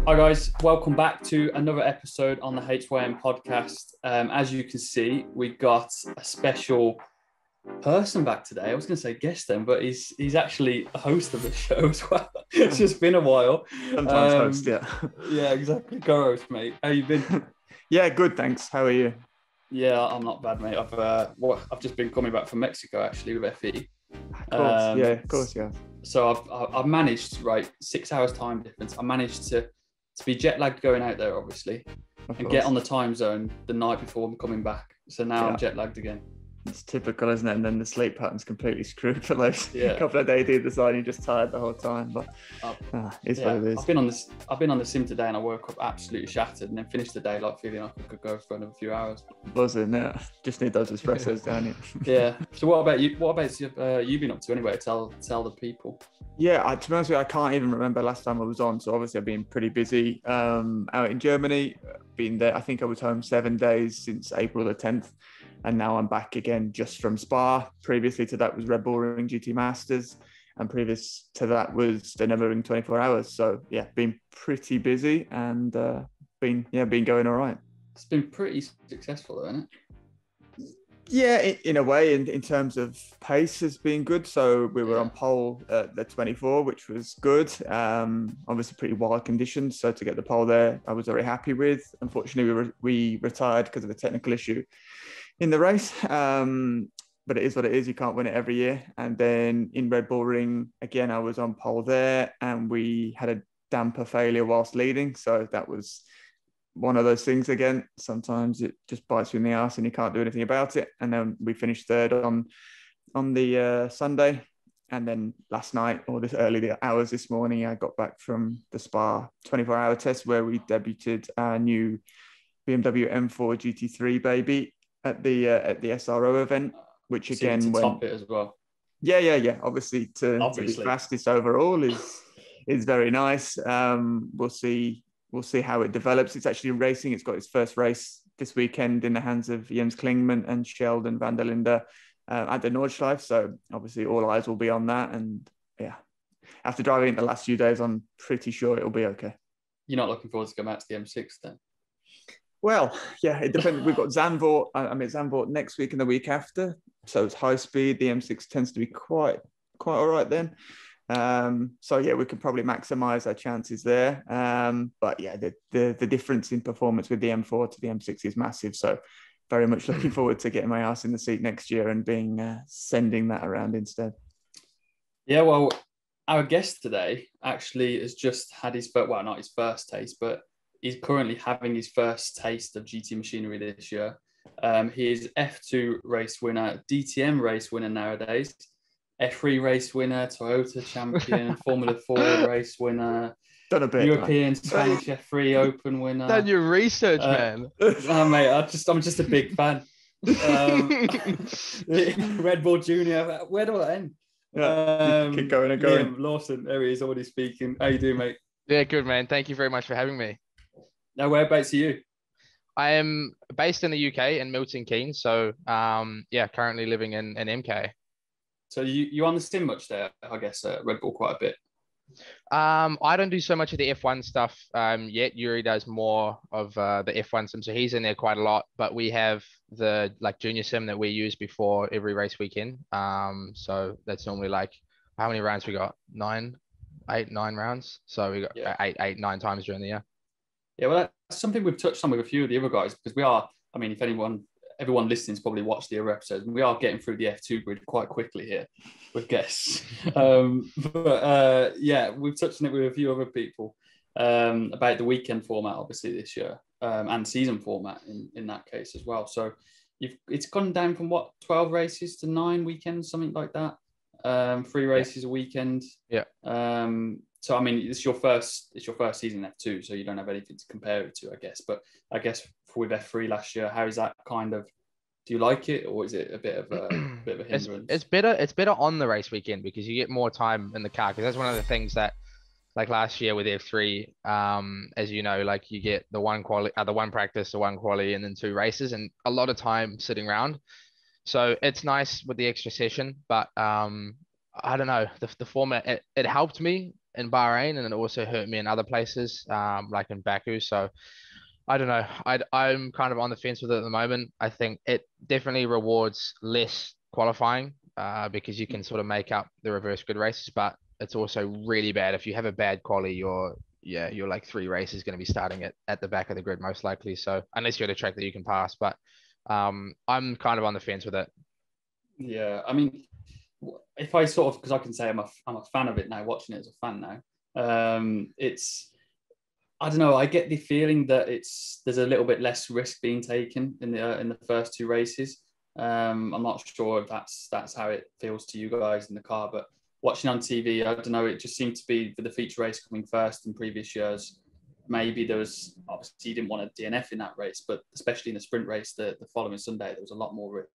Hi guys, welcome back to another episode on the HYM podcast. As you can see, we got a special person back today. I was going to say guest then, but he's actually a host of the show as well. It's just been a while. Sometimes host, yeah. Yeah, exactly. Co-host, mate. How you been? Yeah, good, thanks. How are you? Yeah, I'm not bad, mate. I've just been coming back from Mexico actually with FE. Of course, yeah. So I've managed, right, 6 hours time difference. I managed to be jet lagged going out there, obviously, and get on the time zone the night before I'm coming back. So now I'm jet lagged again. It's typical, isn't it? And then the sleep pattern's completely screwed for those couple of days either side. You're just tired the whole time. But it's what it is. I've been on the sim today, and I woke up absolutely shattered, and then finished the day like feeling like I could go for another few hours. Buzzing, yeah. Just need those espressos, don't you? Yeah. So what about you? What about you been up to anyway? Tell the people. Yeah, to be honest with you, I can't even remember last time I was on. So obviously I've been pretty busy out in Germany. Been there. I think I was home 7 days since April the 10th. And now I'm back again just from Spa. Previously to that was Red Bull Ring GT Masters. And previous to that was the Nürburgring 24 Hours. So yeah, been pretty busy and been going all right. It's been pretty successful though, isn't it? Yeah, in a way, in terms of pace has been good. So we were on pole at the 24, which was good. Obviously pretty wild conditions. So to get the pole there, I was very happy with. Unfortunately, we retired because of a technical issue in the race. But it is what it is. You can't win it every year. And then in Red Bull Ring, again, I was on pole there and we had a damper failure whilst leading. So that was one of those things again. Sometimes it just bites you in the arse and you can't do anything about it. And then we finished third on the Sunday. And then last night, or this early hours this morning, I got back from the Spa 24-hour test where we debuted our new BMW M4 GT3 baby at the SRO event, which again went top it as well. Yeah. Obviously to be fastest overall is very nice. We'll see how it develops. It's actually racing. It's got its first race this weekend in the hands of Jens Klingman and Sheldon van der Linde at the Nordschleife. So obviously all eyes will be on that. And yeah, after driving it the last few days, I'm pretty sure it'll be okay. You're not looking forward to going out to the M6 then? Well, yeah, it depends. We've got Zandvoort. Zandvoort next week and the week after. So it's high speed. The M6 tends to be quite all right then. So yeah, we could probably maximize our chances there. But yeah, the difference in performance with the M4 to the M6 is massive. So very much looking forward to getting my ass in the seat next year and sending that around instead. Yeah, well, our guest today actually has just had not his first taste, but he's currently having his first taste of GT machinery this year. He is F2 race winner, DTM race winner nowadays, F3 race winner, Toyota champion, Formula 4 race winner, done a bit, European Spanish F3 Open winner. Done your research, man. Mate, I'm just a big fan. Red Bull Junior. Where do I end? Keep going and going. Liam Lawson, there he is, already speaking. How you doing, mate? Yeah, good, man. Thank you very much for having me. Now, whereabouts are you? I am based in the UK in Milton Keynes. So, currently living in MK. So you on the sim much there, I guess, Red Bull quite a bit. I don't do so much of the F1 stuff yet. Yuri does more of the F1 sim, so he's in there quite a lot. But we have the junior sim that we use before every race weekend. So that's normally how many rounds we got? 9 rounds. So we got 8-9 times during the year. Yeah, well, that's something we've touched on with a few of the other guys because we are. I mean, if everyone listening's probably watched the other episodes, and we are getting through the F2 grid quite quickly here with guests. We've touched on it with a few other people about the weekend format, obviously this year, and season format in that case as well. So it's gone down from 12 races to 9 weekends, something like that. 3 races a weekend. Yeah. So I mean, it's your first season in F2, so you don't have anything to compare it to, I guess. But I guess with F3 last year, how is that kind of? Do you like it, or is it a bit of a hindrance? It's better on the race weekend because you get more time in the car. Because that's one of the things that, last year with F3, as you know, you get the one practice, the one quali, and then 2 races, and a lot of time sitting around. So it's nice with the extra session, but I don't know, the format, it helped me in Bahrain, and it also hurt me in other places, like in Baku. So I don't know. I'm kind of on the fence with it at the moment. I think it definitely rewards less qualifying, because you can sort of make up the reverse grid races, but it's also really bad if you have a bad quali. You're like 3 races going to be starting at the back of the grid most likely. So unless you're at a track that you can pass, but I'm kind of on the fence with it. Yeah, I mean, if I sort of, because I can say I'm a fan of it now, watching it as a fan now. It's, I don't know. I get the feeling that there's a little bit less risk being taken in the first 2 races. I'm not sure if that's how it feels to you guys in the car, but watching on TV, I don't know. It just seemed to be for the feature race coming first in previous years. Maybe there was, obviously you didn't want a DNF in that race, but especially in the sprint race the following Sunday, there was a lot more risk.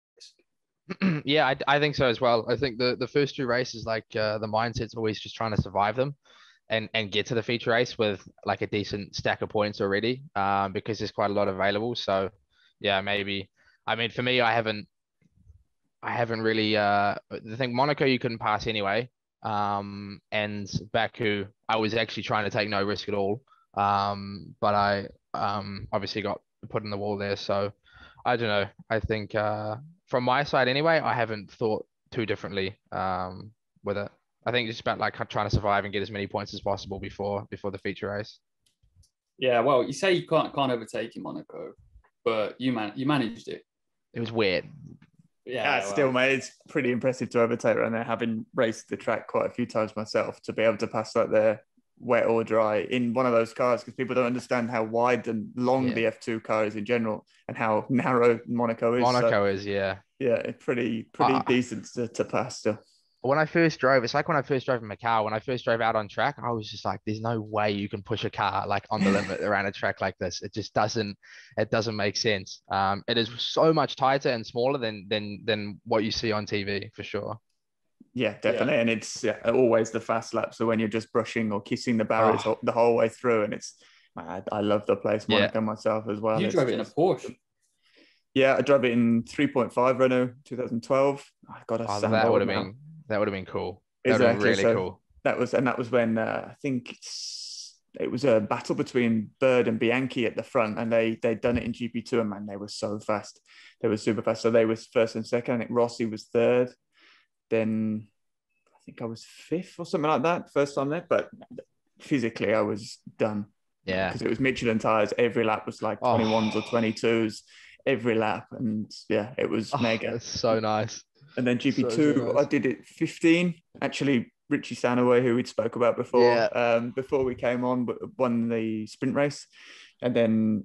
Yeah, I think so as well. I think the first 2 races, like the mindset's always just trying to survive them and get to the feature race with like a decent stack of points already, because there's quite a lot available. So yeah, maybe. I mean, for me, I haven't really. The thing, Monaco you couldn't pass anyway, and Baku I was actually trying to take no risk at all, but I obviously got put in the wall there. So I don't know. I think from my side anyway, I haven't thought too differently with it. I think it's about like trying to survive and get as many points as possible before the feature race. Yeah, well, you say you can't overtake in Monaco, but you managed it. It was weird. Yeah, still, mate, it's pretty impressive to overtake around there. Having raced the track quite a few times myself, to be able to pass like there, wet or dry, in one of those cars, because people don't understand how wide and long the F2 car is in general, and how narrow Monaco is. Monaco is, yeah, it's pretty decent to pass still. When I first drove, it's like when I first drove in Macau. When I first drove out on track, I was just like, "There's no way you can push a car like on the limit around a track like this. It just doesn't. It doesn't make sense. It is so much tighter and smaller than what you see on TV for sure." Yeah, definitely, and it's always the fast lap. So when you're just brushing or kissing the barriers the whole way through, and it's, I love the place Monaco myself as well. You drove it in a Porsche. Yeah, I drove it in 3.5 Renault 2012. I got a that would have been cool. That would have been really cool. That was when I think it was a battle between Bird and Bianchi at the front, and they'd done it in GP2, and man, they were so fast. They were super fast. So they was first and second. I think Rossi was third. Then I think I was fifth or something like that, first time there. But physically, I was done. Yeah, because it was Michelin tires. Every lap was like 21s or 22s every lap, and yeah, it was mega. That's so nice. And then GP2, so nice. I did it 15. Actually, Richie Sanaway, who we'd spoke about before, before we came on, won the sprint race. And then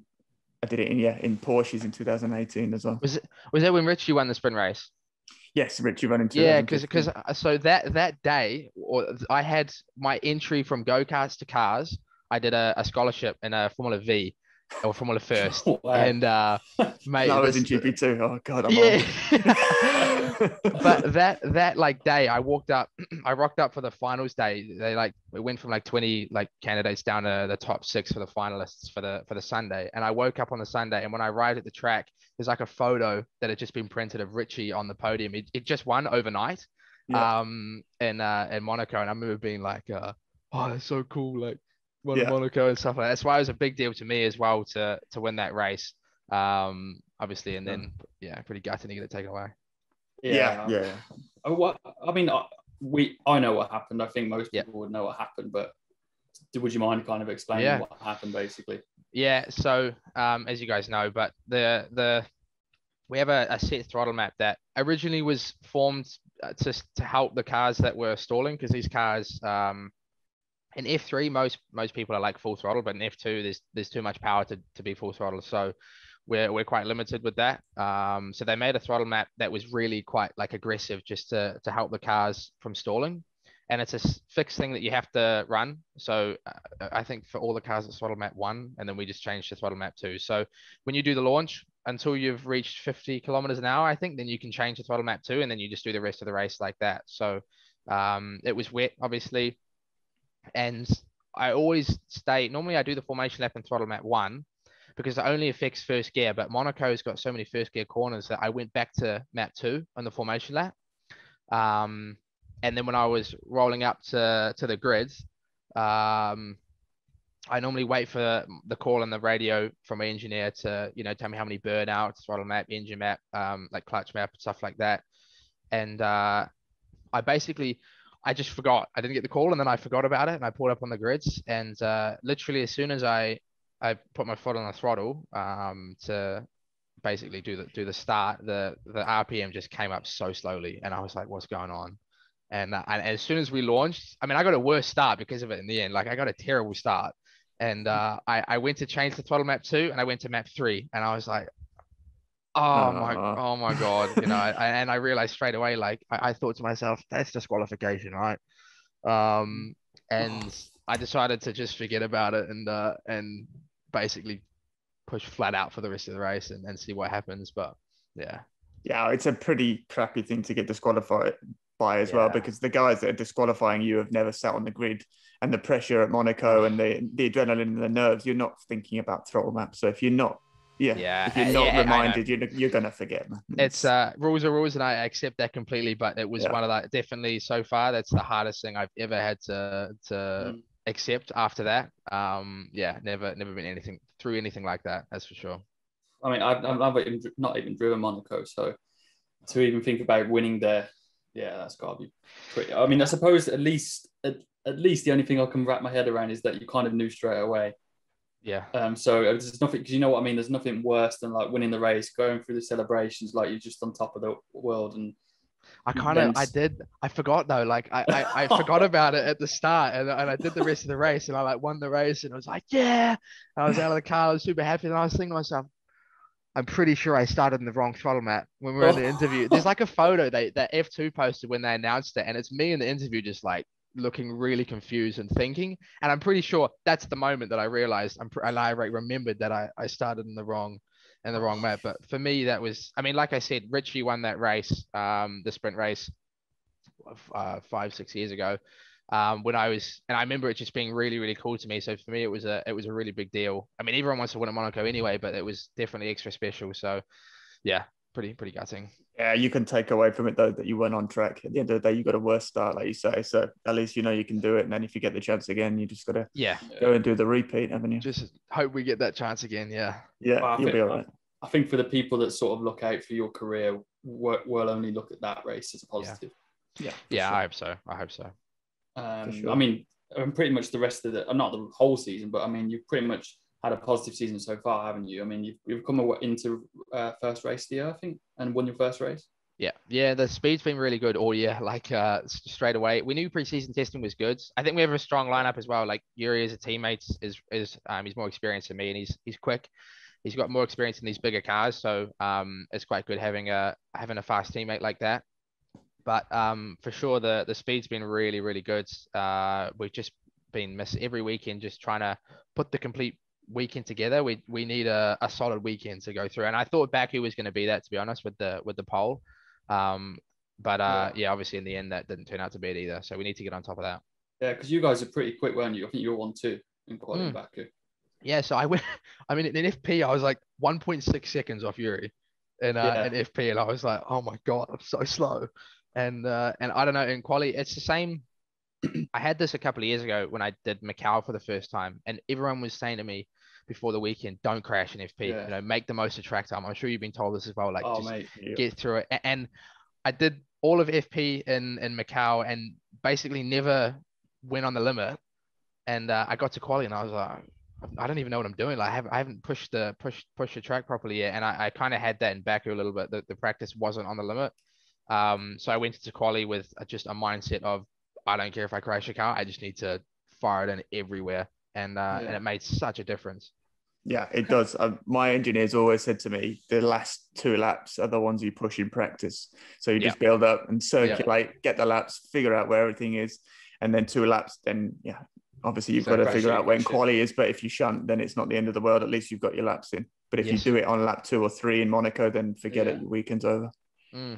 I did it in Porsches in 2018 as well. Was that when Richie won the sprint race? Yes, Richie won in 2015. Yeah, because so that day, I had my entry from go-karts to cars. I did a scholarship in a Formula V. Or Formula First, wow. And mate, I was in GP2. Oh god, I'm old. But that like day, I rocked up for the finals day. We went from like 20 like candidates down to the top 6 for the finalists for the Sunday. And I woke up on the Sunday, and when I arrived at the track, there's like a photo that had just been printed of Richie on the podium. It just won overnight, in Monaco, and I remember being like, oh, that's so cool, like. Monaco and stuff like that. That's why it was a big deal to me as well to win that race, obviously, and then pretty gutted to get it taken away. Yeah. I mean, I know what happened. I think most people would know what happened, but would you mind kind of explaining what happened basically? Yeah. So as you guys know, but we have a set throttle map that originally was formed to help the cars that were stalling, because these cars. In F3, most people are like full throttle, but in F2, there's too much power to be full throttle. So we're quite limited with that. So they made a throttle map that was really quite like aggressive, just to help the cars from stalling. And it's a fixed thing that you have to run. So I think for all the cars, it's throttle map 1, and then we just changed to throttle map 2. So when you do the launch, until you've reached 50 kilometers an hour, I think, then you can change to throttle map 2, and then you just do the rest of the race like that. So it was wet, obviously. And I always normally I do the formation lap in throttle map 1 because it only affects first gear, but Monaco's got so many first gear corners that I went back to map 2 on the formation lap. And then when I was rolling up to the grids, I normally wait for the call on the radio from my engineer to, tell me how many burnouts, throttle map, engine map, like clutch map and stuff like that. And I just forgot. I didn't get the call, and then I forgot about it, and I pulled up on the grids, and literally as soon as I put my foot on the throttle to basically do the start, the RPM just came up so slowly, and I was like, what's going on? And as soon as we launched, I mean, I got a worse start because of it in the end. Like, I got a terrible start. And I went to change the throttle map 2, and I went to map 3, and I was like, oh my God, and I realized straight away, like, I thought to myself, that's disqualification, right? And I decided to just forget about it and basically push flat out for the rest of the race and see what happens. But yeah, it's a pretty crappy thing to get disqualified by as well, because the guys that are disqualifying you have never sat on the grid, and the pressure at Monaco and the adrenaline and the nerves, you're not thinking about throttle maps. So if you're not reminded, you're gonna forget, man. It's rules are rules, and I accept that completely. But it was one of the, definitely so far, that's the hardest thing I've ever had to accept after that. Never been through anything like that, that's for sure. I mean, I've not even driven Monaco, so to even think about winning there, that's gotta be pretty. I mean, I suppose at least the only thing I can wrap my head around is that you kind of knew straight away. Yeah. So there's nothing, because you know what I mean. There's nothing worse than like winning the race, going through the celebrations like you're just on top of the world. And I forgot though. Like I forgot about it at the start, and I did the rest of the race, and I like won the race, and I was like, yeah. And I was out of the car, I was super happy, and I was thinking to myself, I'm pretty sure I started in the wrong throttle map when we were in the interview. There's like a photo that F2 posted when they announced it, and it's me in the interview just like looking really confused and thinking. And I'm pretty sure that's the moment that I realized I remembered that I started in the wrong map. But for me, that was, I mean, like I said, Richie won that race, the sprint race 5-6 years ago. When I remember it just being really, really cool to me. So for me, it was a really big deal. I mean, everyone wants to win at Monaco anyway, but it was definitely extra special. So yeah, pretty gutting. Yeah, you can take away from it though that you went on track. At the end of the day, you got a worse start, like you say. So at least you know you can do it. And then if you get the chance again, you just got to go and do the repeat, haven't you? Just hope we get that chance again. Yeah, you'll be all right. I think for the people that sort of look out for your career, will only look at that race as a positive. Yeah, sure. I hope so. Sure. I mean, pretty much the rest of not the whole season, but I mean, you've pretty much had a positive season so far, haven't you? I mean, you've come into first race of the year, I think, and won your first race. Yeah. The speed's been really good all year. Like straight away, we knew preseason testing was good. I think we have a strong lineup as well. Like Yuri as a teammate is he's more experienced than me, and he's quick. He's got more experience in these bigger cars, so it's quite good having a fast teammate like that. But for sure, the speed's been really, really good. We've just been missing every weekend, just trying to put the complete weekend together. We need a solid weekend to go through. And I thought Baku was going to be that, to be honest, with the pole. But obviously in the end, that didn't turn out to be it either. So we need to get on top of that. Yeah, because you guys are pretty quick, weren't you? I think you were 1-2 in qualifying Baku. Yeah, so in FP, I was like 1.6 seconds off Yuri in FP, and I was like, oh my God, I'm so slow. And I don't know, in quali, it's the same. I had this a couple of years ago when I did Macau for the first time, and everyone was saying to me before the weekend, don't crash in FP, make the most of track time. I'm sure you've been told this as well, like get through it. And I did all of FP in Macau and basically never went on the limit. And I got to quali and I was like, I don't even know what I'm doing. Like I haven't pushed the track properly yet. And I kind of had that in Baku a little bit. The practice wasn't on the limit. So I went into quali with just a mindset of, I don't care if I crash a car, I just need to fire it in everywhere. And it made such a difference. Yeah, it does. My engineers always said to me, the last 2 laps are the ones you push in practice. So you just build up and circulate, get the laps, figure out where everything is. And then 2 laps, then obviously you've got to figure out when quali is. But if you shunt, then it's not the end of the world. At least you've got your laps in. But if you do it on lap 2 or 3 in Monaco, then forget it. Your weekend's over. I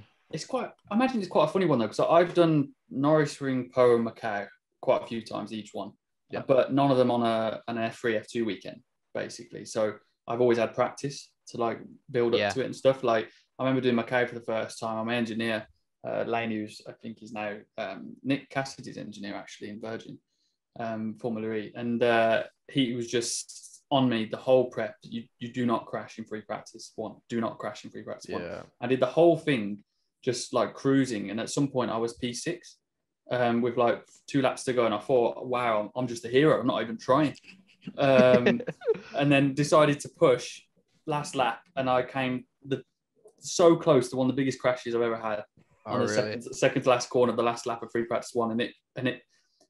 imagine it's quite a funny one though, because I've done Norris Ring, Po, and Macau quite a few times each one, but none of them on an F3, F2 weekend, basically. So I've always had practice to like build up to it and stuff. Like I remember doing Macau for the first time. My engineer, Lane, who's I think he's now Nick Cassidy's engineer actually in Virgin. Formula E, and he was just on me the whole prep. You do not crash in free practice one. Do not crash in free practice one. I did the whole thing just like cruising, and at some point I was P6 with like 2 laps to go, and I thought, wow, I'm just a hero. I'm not even trying. And then decided to push last lap, and I came so close to one of the biggest crashes I've ever had on the second to last corner of the last lap of free practice one, and it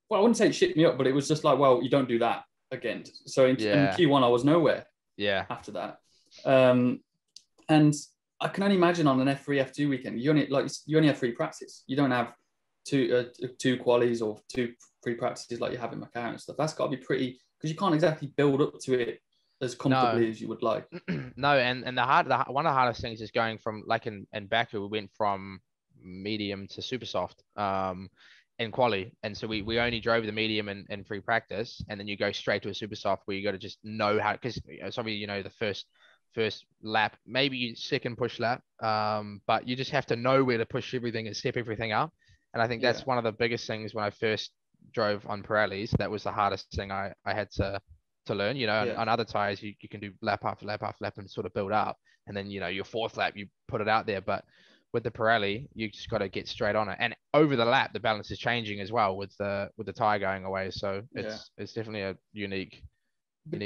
well, I wouldn't say it shit me up, but it was just like, well, you don't do that again. So in Q1 I was nowhere after that, and I can only imagine on an F3 F2 weekend you only have free practice. You don't have two qualies or 2 free practices like you have in Macau and stuff. That's got to be pretty, because you can't exactly build up to it as comfortably as you would like. No, and one of the hardest things is going from, like in Baku, we went from medium to super soft in quali, and so we only drove the medium in free practice, and then you go straight to a super soft where you got to just know how, because sorry, you know, the first lap, maybe second push lap, but you just have to know where to push everything and step everything up. And I think that's one of the biggest things when I first drove on Pirellis. That was the hardest thing I had to learn. You know, on other tires, you can do lap after lap after lap and sort of build up. And then, you know, your 4th lap, you put it out there. But with the Pirelli, you just got to get straight on it. And over the lap, the balance is changing as well with the tire going away. So it's definitely a unique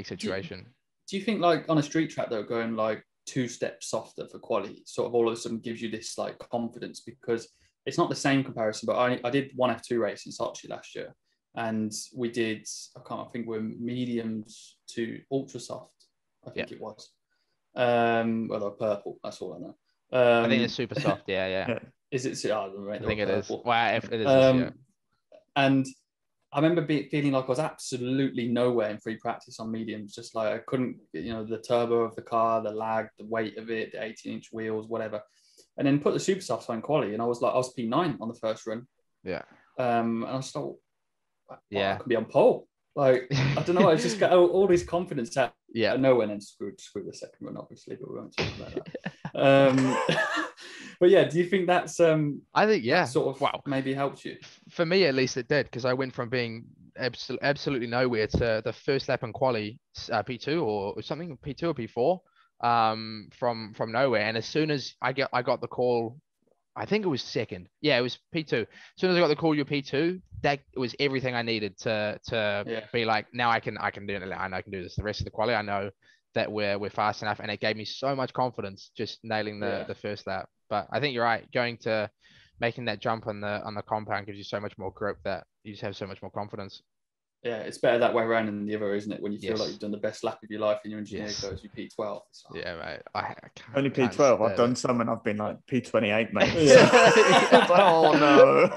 situation. Do you think, like on a street track though, going like 2 steps softer for quality sort of all of a sudden gives you this like confidence? Because it's not the same comparison, but I did 1 F2 race in Sochi last year, and we did, I think we're mediums to ultra soft, I think it was. Well, they're purple, that's all I know. I think it's super soft, yeah. Is it? I think it is. Well, if it is this year. And I remember feeling like I was absolutely nowhere in free practice on mediums, just like I couldn't, you know, the turbo of the car, the lag, the weight of it, the 18-inch wheels, whatever. And then put the super softs on quali, and I was P9 on the first run. Yeah. And I was like, I could be on pole. Like, I don't know, I just got all this confidence out of nowhere, and then screwed the second run, obviously, but we won't talk about that. But yeah, do you think that's I think that sort of maybe helped you? For me, at least, it did, because I went from being absolutely nowhere to the first lap in quali, P2 or something, P2 or P4. From nowhere, and as soon as I got the call, I think it was second. Yeah, it was P2. As soon as I got the call, you're P2. That was everything I needed to be like, now I can do it. I know I can do this. The rest of the quali, I know that we're fast enough, and it gave me so much confidence just nailing the first lap. But I think you're right. Making that jump on the compound gives you so much more grip that you just have so much more confidence. Yeah, it's better that way around than the other, isn't it? When you feel like you've done the best lap of your life and your engineer goes, you P12. Yeah, mate. I only P12. I've done some and I've been like P28, mate. Oh, no.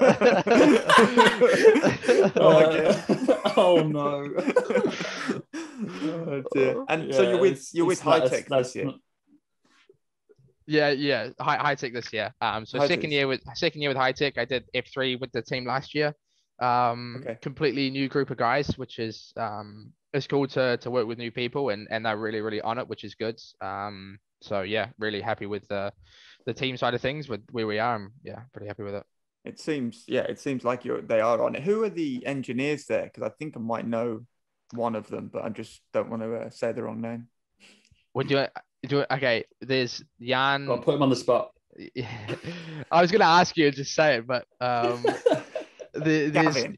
Oh, no. Oh, dear. And so you're with Hitech this year? Yeah. Hitech this year. So second year with Hitech. I did F3 with the team last year. Completely new group of guys, which is it's cool to work with new people, and they're really, really on it, which is good. So yeah, really happy with the team side of things, with where we are. I'm pretty happy with it. It seems like they are on it. Who are the engineers there? Because I think I might know one of them, but I just don't want to say the wrong name. Would you do it? Okay, there's Jan. I'll put him on the spot. I was gonna ask you to just say it, but Gavin.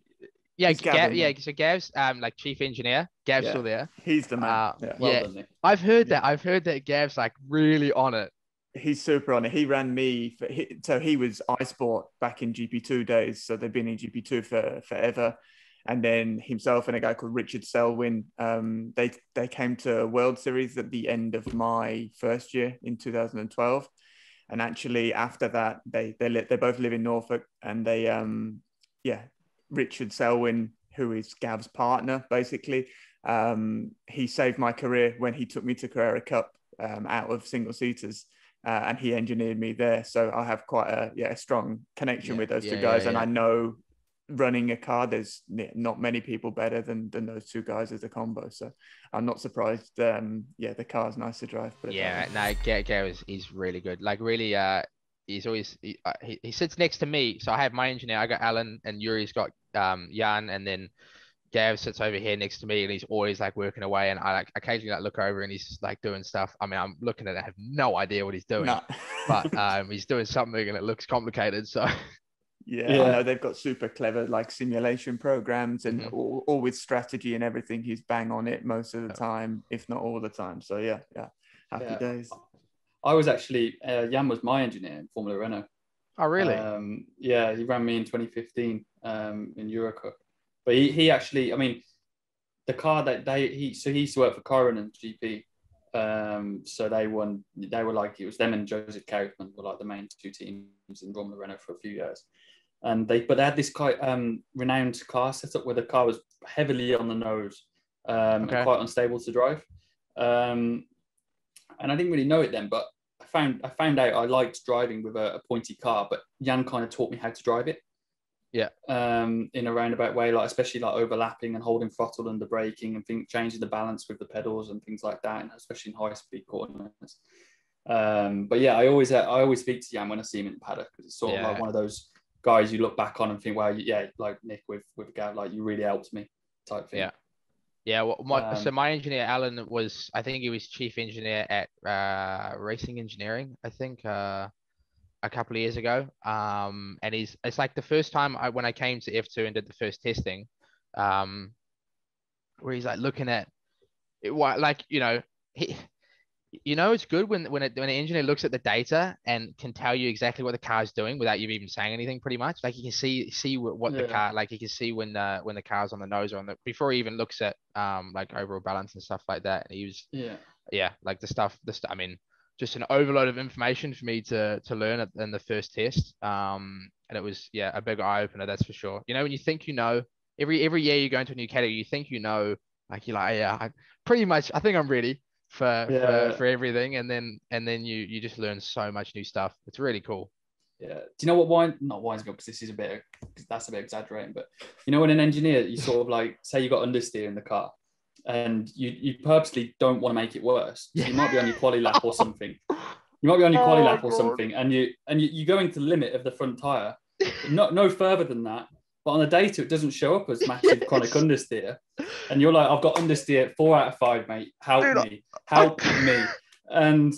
So Gav's like chief engineer. Gav's still there. He's the man. Well done, Nick. I've heard that Gav's like really on it. He's super on it. He ran me so he was iSport back in GP2 days, so they've been in GP2 for forever. And then himself and a guy called Richard Selwyn, they came to World Series at the end of my first year in 2012. And actually after that, they both live in Norfolk, and they Richard Selwyn, who is Gav's partner, basically, he saved my career when he took me to Carrera Cup out of single seaters, and he engineered me there. So I have quite a strong connection with those two guys, and I know running a car, there's not many people better than those two guys as a combo. So I'm not surprised. The car's nice to drive. But Gav is really good. Like really, he's always he sits next to me. So I have my engineer. I got Alan, and Yuri's got Jan, and then Gav sits over here next to me, and he's always like working away, and I like occasionally like look over, and he's just like doing stuff. I mean, I'm looking at it, I have no idea what he's doing, No. but he's doing something, and it looks complicated. So Yeah, I know they've got super clever like simulation programs, and all with strategy and everything. He's bang on it most of the time, if not all the time. So yeah, happy days. I was actually Jan was my engineer in Formula Renault. Oh, really? Yeah, he ran me in 2015 in Eurocup. But he actually, I mean, the car that he used to work for Coronan GP. So they won. They were like, it was them and Joseph Kaufman were like the main two teams in Formula Renault for a few years. And they had this quite renowned car setup where the car was heavily on the nose and quite unstable to drive. And I didn't really know it then, but I found out I liked driving with a pointy car, but Jan kind of taught me how to drive it. Yeah. In a roundabout way, like especially like overlapping and holding throttle under braking and changing the balance with the pedals and things like that, and especially in high speed corners. But yeah, I always speak to Jan when I see him in the paddock, because it's sort of like one of those guys you look back on and think, wow, yeah, like Nick with Gav, like you really helped me type thing. Yeah. Well, so my engineer Alan was, I think he was chief engineer at Racing Engineering, I think, a couple of years ago. And it's like the first time when I came to F2 and did the first testing, where he's like looking at it, like, it's good when an engineer looks at the data and can tell you exactly what the car's doing without you even saying anything. Pretty much, like you can see what the car, like you can see when the car's on the nose or on the, before he even looks at like overall balance and stuff like that. And he was like the stuff. I mean, just an overload of information for me to learn in the first test. And it was a big eye opener, that's for sure. When you think every year you go into a new category, you think like you're like, I pretty much, I think I'm ready for everything, and then you just learn so much new stuff. It's really cool. Yeah. Do you know what not winds me up, because that's a bit exaggerating, but when an engineer, you sort of like say you got understeer in the car and you purposely don't want to make it worse. So you might be on your quali lap or something. And you go into the limit of the front tire, no further than that. But on the data, it doesn't show up as massive chronic understeer. And you're like, I've got understeer 4 out of 5, mate. Help me. And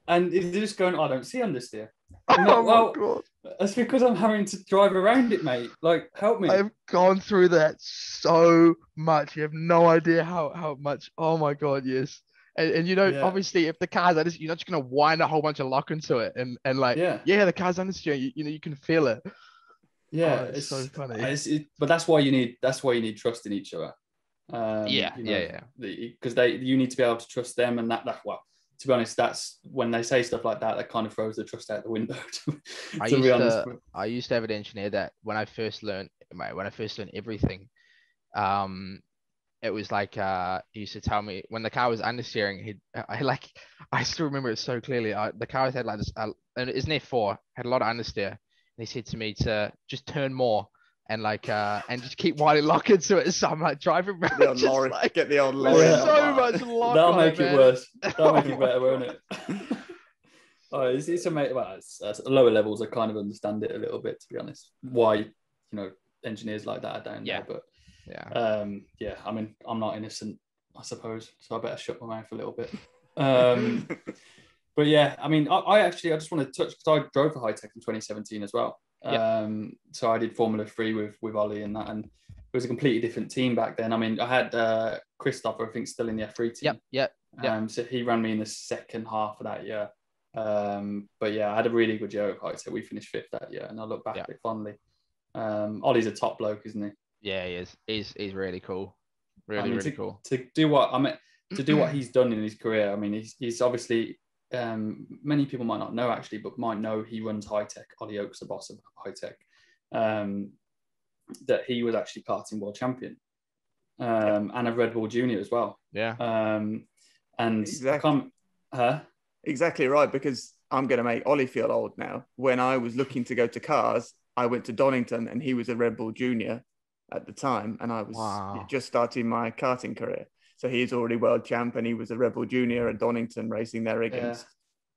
they're just going, I don't see understeer. My God. That's because I'm having to drive around it, mate. Like, help me. I've gone through that so much. You have no idea how much. Oh my God, yes. And obviously, if the car's under, you're not just gonna wind a whole bunch of lock into it and like, the car's understeer. You can feel it. Yeah, it's so funny. But that's why you need trust in each other. Because you need to be able to trust them, and that to be honest, that's when they say stuff like that kind of throws the trust out the window. I used to have an engineer that when I first learned everything, it was like he used to tell me when the car was understeering, I still remember it so clearly. The car had like this, and it's an F4, had a lot of understeer. And he said to me to just turn more and like and just keep winding lock into it. So I'm like driving around, get the old lorry. So much lock. That'll make it worse. That'll make it better, won't it? It's amazing. Well, it's lower levels, I kind of understand it a little bit, to be honest. Why engineers like that are down there, but I mean, I'm not innocent, I suppose, so I better shut my mouth a little bit. But yeah, I mean, I just want to touch, because I drove for Hitech in 2017 as well. So I did Formula 3 with Ollie and that, and it was a completely different team back then. I mean, I had Christopher, I think, still in the F3 team. So he ran me in the second half of that year. But yeah, I had a really good year with Hitech. We finished 5th that year, and I look back at it fondly. Ollie's a top bloke, isn't he? Yeah, he is. He's really cool. Really cool. To do what he's done in his career, I mean, he's obviously... many people might not know actually, but might know he runs Hitech. Ollie Oak's the boss of Hitech. That he was actually karting world champion and a Red Bull Junior as well. And exactly right, because I'm going to make Ollie feel old now. When I was looking to go to cars, I went to Donington, and he was a Red Bull Junior at the time, and I was just starting my karting career. So he's already world champ, and he was a Red Bull Junior at Donington, racing there against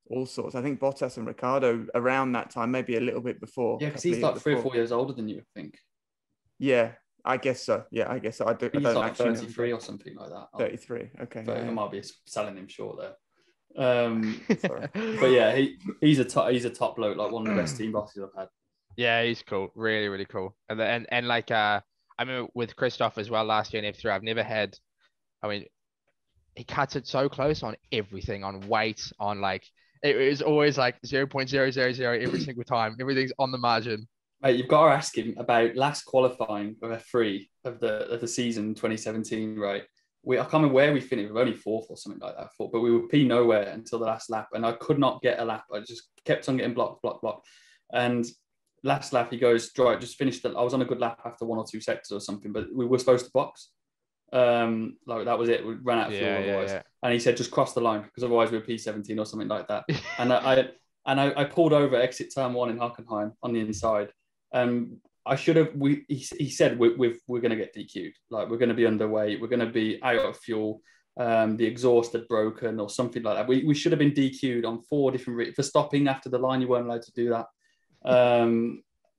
all sorts. I think Bottas and Ricciardo around that time, maybe a little bit before. Yeah, because he's like 3 or 4 years older than you, I think. Yeah, I guess so. Yeah, I guess so. I He's don't like actually 33 or something like that. 33. Okay. But Yeah, I might be selling him short there. sorry. But yeah, he's a top bloke, like one of the best team bosses I've had. Yeah, he's cool. Really, really cool. And like I remember with Christoph as well last year in F3, I've never had, I mean, he cuts it so close on everything, on weight, on like it is always like 0.000 every single time. Everything's on the margin. Mate, you've got to ask him about last qualifying of F3 of the season 2017, right? I can't remember where we finished. We were only fourth or something like that, but we were P nowhere until the last lap, and I could not get a lap. I just kept on getting blocked. And last lap, he goes, right, just finished. I was on a good lap after 1 or 2 sectors or something, but we were supposed to box. Like that was it. We ran out of fuel otherwise. Yeah. And he said, just cross the line because otherwise we're P17 or something like that. And I pulled over exit turn 1 in Hockenheim on the inside. I should have. He said we're going to get DQ'd. Like we're going to be underweight. We're going to be out of fuel. The exhaust had broken or something like that. We should have been DQ'd on 4 different for stopping after the line. You weren't allowed to do that.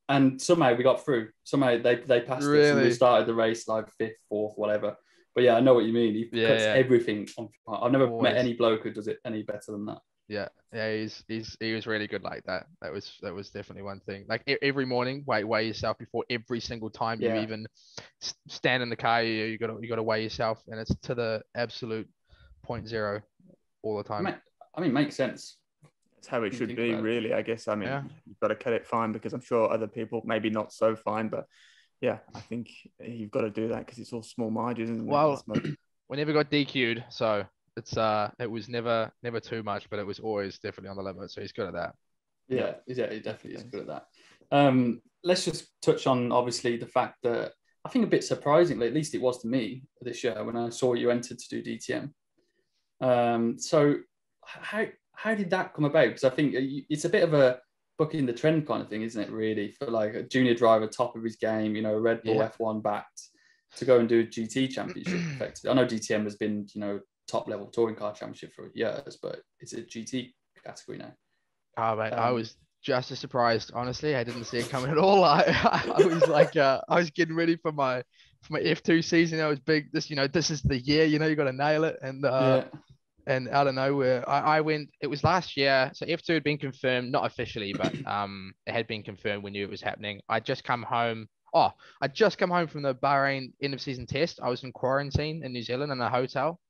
And somehow we got through. Somehow they passed us and we started the race like 5th, 4th, whatever. But yeah, I know what you mean. He cuts everything on. I've never met any bloke who does it any better than that. Yeah, he was really good like that. That was definitely one thing. Like every morning, weigh yourself before every single time you even stand in the car. You got to weigh yourself, and it's to the absolute 0.0 all the time. I mean, makes sense. That's how it should be, really. I guess. I mean, you've got to cut it fine because I'm sure other people maybe not so fine, but yeah, I think you've got to do that because it's all small margins. Well, we never got DQ'd, so. It was never too much, but it was always definitely on the limit. So he's good at that. Yeah, he definitely is good at that. Let's just touch on obviously the fact that I think a bit surprisingly, at least it was to me this year when I saw you entered to do DTM. So how did that come about? Because I think it's a bit of a bucking the trend kind of thing, isn't it? Really, for like a junior driver, top of his game, Red Bull F1 backed to go and do a GT championship. Effectively, I know DTM has been top level touring car championship for years, but it's a GT category now. Oh mate, I was just as surprised. Honestly, I didn't see it coming at all. I was like, I was getting ready for my F2 season. I was big. This is the year. You got to nail it. And and out of nowhere, I went. It was last year, so F2 had been confirmed, not officially, but it had been confirmed. We knew it was happening. I'd just come home. I'd just come home from the Bahrain end of season test. I was in quarantine in New Zealand in a hotel.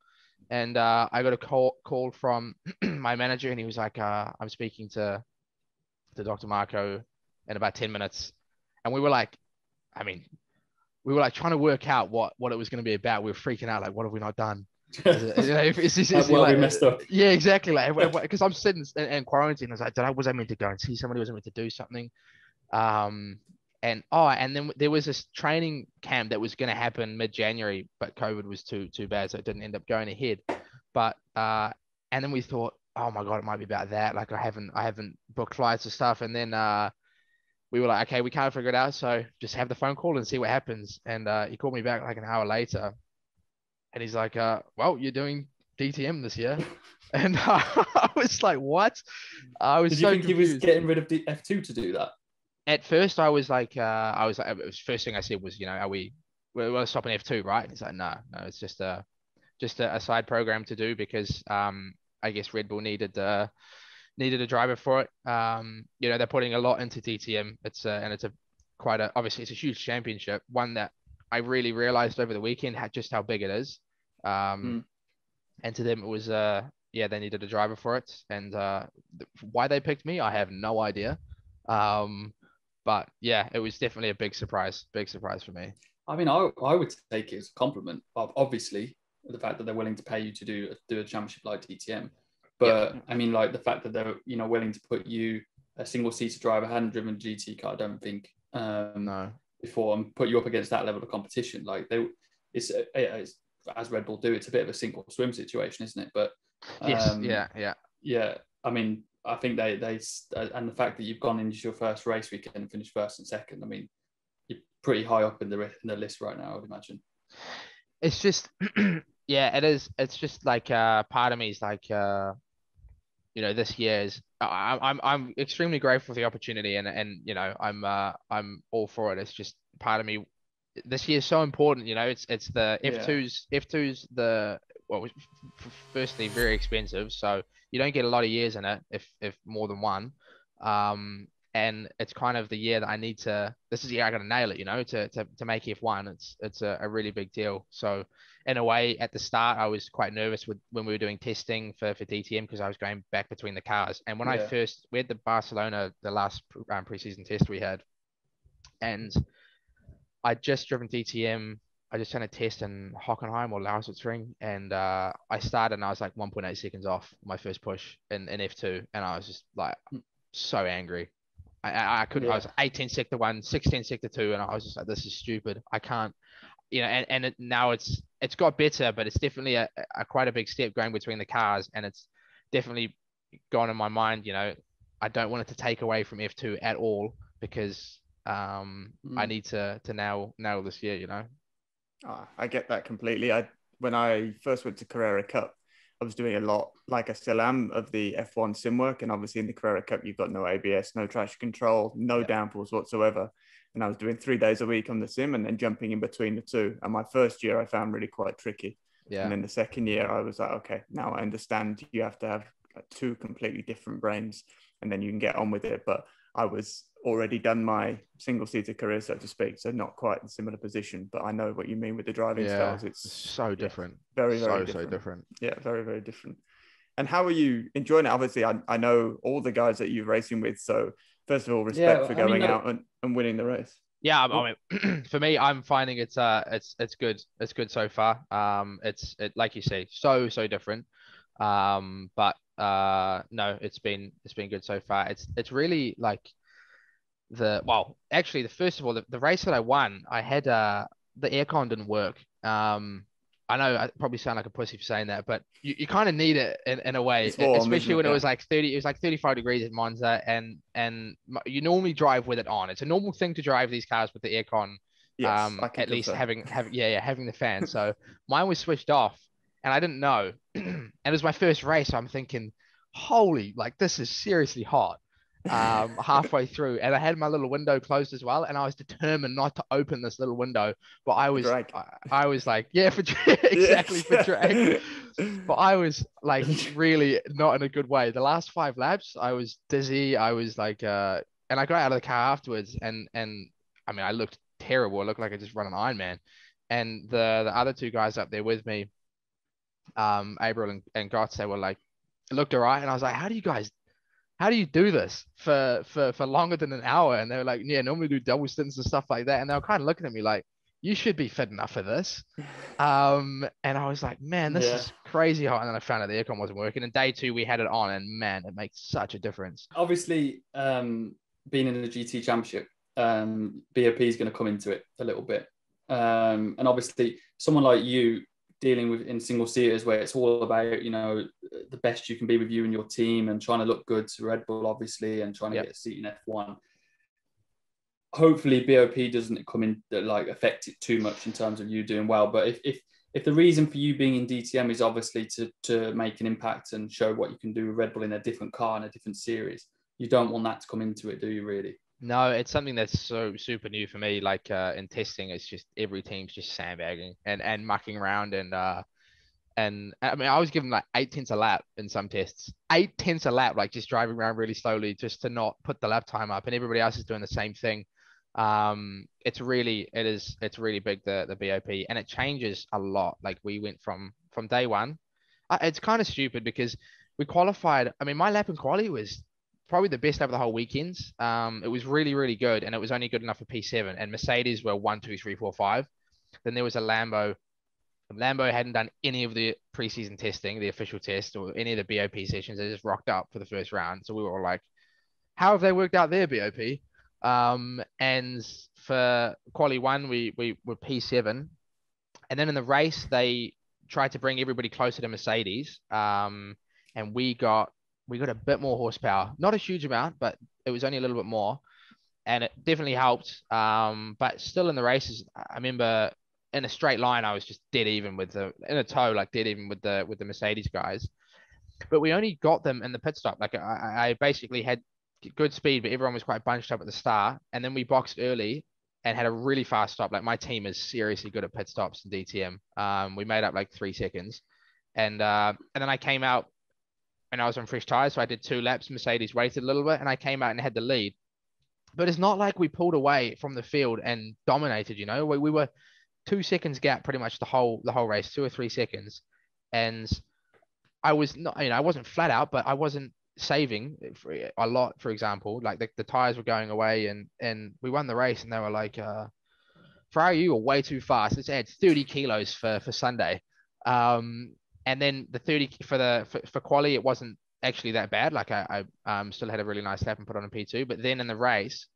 And I got a call from my manager, and he was like, "I'm speaking to Dr. Marco in about 10 minutes." And we were like, trying to work out what it was going to be about. We were freaking out, like, what have we not done? We messed up. Yeah, exactly. Like, because I'm sitting in quarantine. I was like, was I meant to go and see somebody? Was I meant to do something? And then there was this training camp that was going to happen mid-January, but COVID was too bad, so it didn't end up going ahead. But and then we thought, oh my god, it might be about that. Like I haven't booked flights or stuff. And then we were like, okay, we can't figure it out, so just have the phone call and see what happens. And he called me back like an hour later, and he's like, well, you're doing DTM this year. And I was like, what? Did you think confused. He was getting rid of F2 to do that? At first, I was like, first thing I said was, we're stopping F2, right? And he's like, no, it's just a side program to do because I guess Red Bull needed a driver for it. They're putting a lot into DTM. Obviously it's a huge championship, one that I really realized over the weekend just how big it is. And to them it was they needed a driver for it, and why they picked me, I have no idea. But yeah, it was definitely a big surprise for me. I mean, I would take it as a compliment, obviously, the fact that they're willing to pay you to do a championship like DTM. But I mean, like the fact that they're willing to put you, a single-seater driver, hadn't driven a GT car, I don't think, before, and put you up against that level of competition. Like it's as Red Bull do, it's a bit of a sink or swim situation, isn't it? But I mean, I think they and the fact that you've gone into your first race weekend and finished first and second, I mean, you're pretty high up in the list right now, I would imagine. It's just, it is. It's just like part of me is like, this year is I'm extremely grateful for the opportunity, and I'm all for it. It's just part of me this year is so important. You know, it's the Yeah. F2's the firstly very expensive, so you don't get a lot of years in it if more than one. And it's kind of the year that I need to. This is the year I got to nail it. You know, to make F1. It's a really big deal. So in a way, at the start, I was quite nervous when we were doing testing for DTM because I was going back between the cars. And when we had the Barcelona, the last preseason test we had, and I just driven DTM. I just done a test in Hockenheim or Lausitzring, and I started and I was like 1.8 seconds off my first push in F2, and I was just like so angry. I couldn't. I was 18 sector 1, 16 sector 2, and I was just like, this is stupid. I can't, you know. And now it's got better, but it's definitely a quite a big step going between the cars, and it's definitely gone in my mind. You know, I don't want it to take away from F2 at all because I need to nail this year. You know. I get that completely. When I first went to Carrera Cup, I was doing a lot, like I still am, of the F1 sim work. And obviously in the Carrera Cup, you've got no ABS, no traction control, no downforce whatsoever. And I was doing 3 days a week on the sim and then jumping in between the two. And my first year I found really quite tricky. Yeah. And then the second year I was like, okay, now I understand you have to have 2 completely different brains and then you can get on with it. But I was already done my single-seater career, so to speak, so not quite in a similar position, but I know what you mean with the driving styles. It's so different. Very, very different. So different. Yeah, very, very different. And how are you enjoying it? Obviously, I know all the guys that you're racing with, so first of all, respect for going out and winning the race. Yeah, I mean, for me, I'm finding it's good. It's good so far. It's like you say, so different. But no, it's been good so far. It's really like actually first of all, the race that I won, I had the aircon didn't work. I know I probably sound like a pussy for saying that, but you kind of need it in a way, especially when it was like 30. It was like 35 degrees at Monza, and you normally drive with it on. It's a normal thing to drive these cars with the aircon. Yes, at least having the fan. So mine was switched off, and I didn't know. And it was my first race, so I'm thinking, holy, like this is seriously hot. Halfway through, and I had my little window closed as well, and I was determined not to open this little window, but I was like, yeah, for exactly for drag. But I was like really not in a good way. The last 5 laps I was dizzy. I was like and I got out of the car afterwards, and I mean I looked terrible. I looked like I just run an Ironman. And the other 2 guys up there with me, April and Gotts, they were like, it looked all right, and I was like, how do you do this for longer than an hour? And they were like, yeah, normally do double stints and stuff like that. And they were kind of looking at me like, you should be fit enough for this. And I was like, man, this is crazy hot. And then I found out the aircon wasn't working. And day 2, we had it on, and man, it makes such a difference. Obviously, being in the GT Championship, BOP is going to come into it a little bit. And obviously, someone like you dealing with in single seaters where it's all about, you know, the best you can be with you and your team and trying to look good to Red Bull, obviously, and trying to get a seat in F1. Hopefully BOP doesn't come in like affect it too much in terms of you doing well. But if the reason for you being in DTM is obviously to make an impact and show what you can do with Red Bull in a different car and a different series, you don't want that to come into it, do you really? No, it's something that's so super new for me. Like in testing, it's just every team's just sandbagging and mucking around, and I mean I was given like 8 tenths a lap in some tests, 8 tenths a lap, like just driving around really slowly just to not put the lap time up, and everybody else is doing the same thing. It's really big, the BOP, and it changes a lot. Like we went from day one. It's kind of stupid because we qualified. I mean, my lap in quali was probably the best over the whole weekends. It was really, really good, and it was only good enough for P7. And Mercedes were 1, 2, 3, 4, 5. Then there was a Lambo. Lambo hadn't done any of the preseason testing, the official test, or any of the BOP sessions. They just rocked up for the first round. So we were all like, how have they worked out their BOP? And for quali 1, we were P7. And then in the race, they tried to bring everybody closer to Mercedes. And we got a bit more horsepower, not a huge amount, but it was only a little bit more, and it definitely helped. But still in the races, I remember in a straight line, I was just dead even with the Mercedes guys. But we only got them in the pit stop. Like I basically had good speed, but everyone was quite bunched up at the start, and then we boxed early. and had a really fast stop. Like my team is seriously good at pit stops in DTM. We made up like 3 seconds, and then I came out and I was on fresh tires, so I did 2 laps. Mercedes waited a little bit, and I came out and had the lead. But it's not like we pulled away from the field and dominated. We were 2 seconds gap pretty much the whole race, 2 or 3 seconds, and I was not, I wasn't flat out, but I wasn't saving a lot. For example, like the tires were going away, and we won the race, and they were like, Ferrari, you were way too fast. Let's add 30 kilos for Sunday. And then the 30 for quali, it wasn't actually that bad. Like I still had a really nice lap and put on a P2. But then in the race,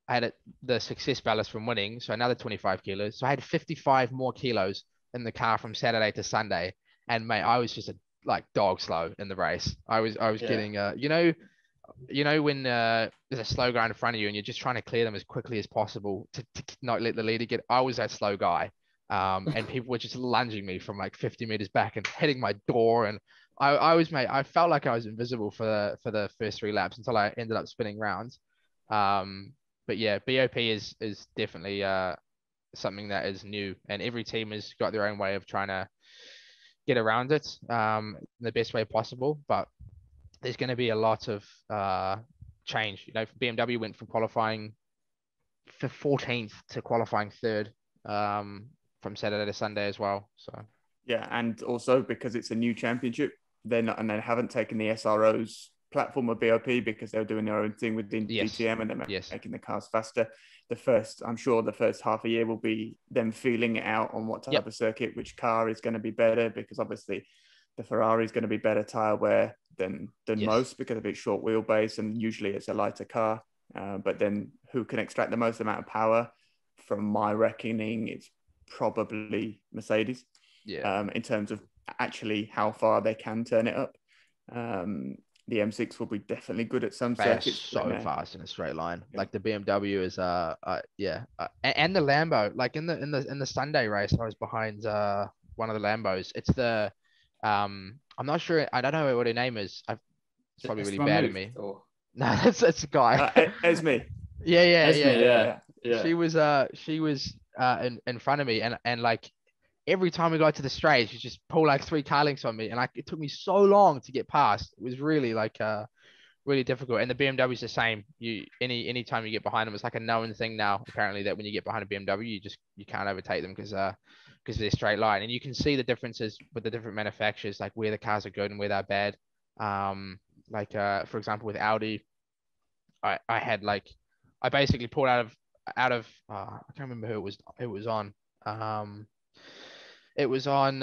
I had the success ballast from winning, so another 25 kilos. So I had 55 more kilos in the car from Saturday to Sunday. And mate, I was just like dog slow in the race. I was getting when there's a slow guy in front of you and you're just trying to clear them as quickly as possible to not let the leader get. I was that slow guy. And people were just lunging me from like 50 meters back and hitting my door. And I felt like I was invisible for the first 3 laps until I ended up spinning rounds. But yeah, BOP is definitely something that is new, and every team has got their own way of trying to get around it in the best way possible. But there's going to be a lot of change. BMW went from qualifying for 14th to qualifying 3rd. From Saturday to Sunday as well. So yeah, and also because it's a new championship, they haven't taken the SRO's platform of BOP because they're doing their own thing within DTM, and they're making the cars faster. I'm sure the first half a year will be them feeling it out on what type of circuit, which car is going to be better, because obviously the Ferrari is going to be better tire wear than most because of its short wheelbase, and usually it's a lighter car. But then who can extract the most amount of power? From my reckoning, it's probably Mercedes. In terms of actually how far they can turn it up. The M6 will be definitely good at some circuits. So fast in a straight line. Like the BMW is and the Lambo. Like in the Sunday race, I was behind one of the Lambos. It's the I'm not sure. I don't know what her name is. It's probably really bad at me. Or... No, that's a guy. Esme. Yeah. She was in front of me, and like every time we got to the straight, she just pulled like 3 car lengths on me, and like it took me so long to get past. It was really like really difficult. And the BMW is the same. Any time you get behind them, it's like a known thing now apparently that when you get behind a BMW, you can't overtake them because they're straight line. And you can see the differences with the different manufacturers, like where the cars are good and where they're bad. For example, with Audi, I basically pulled out of I can't remember who it was on. It was on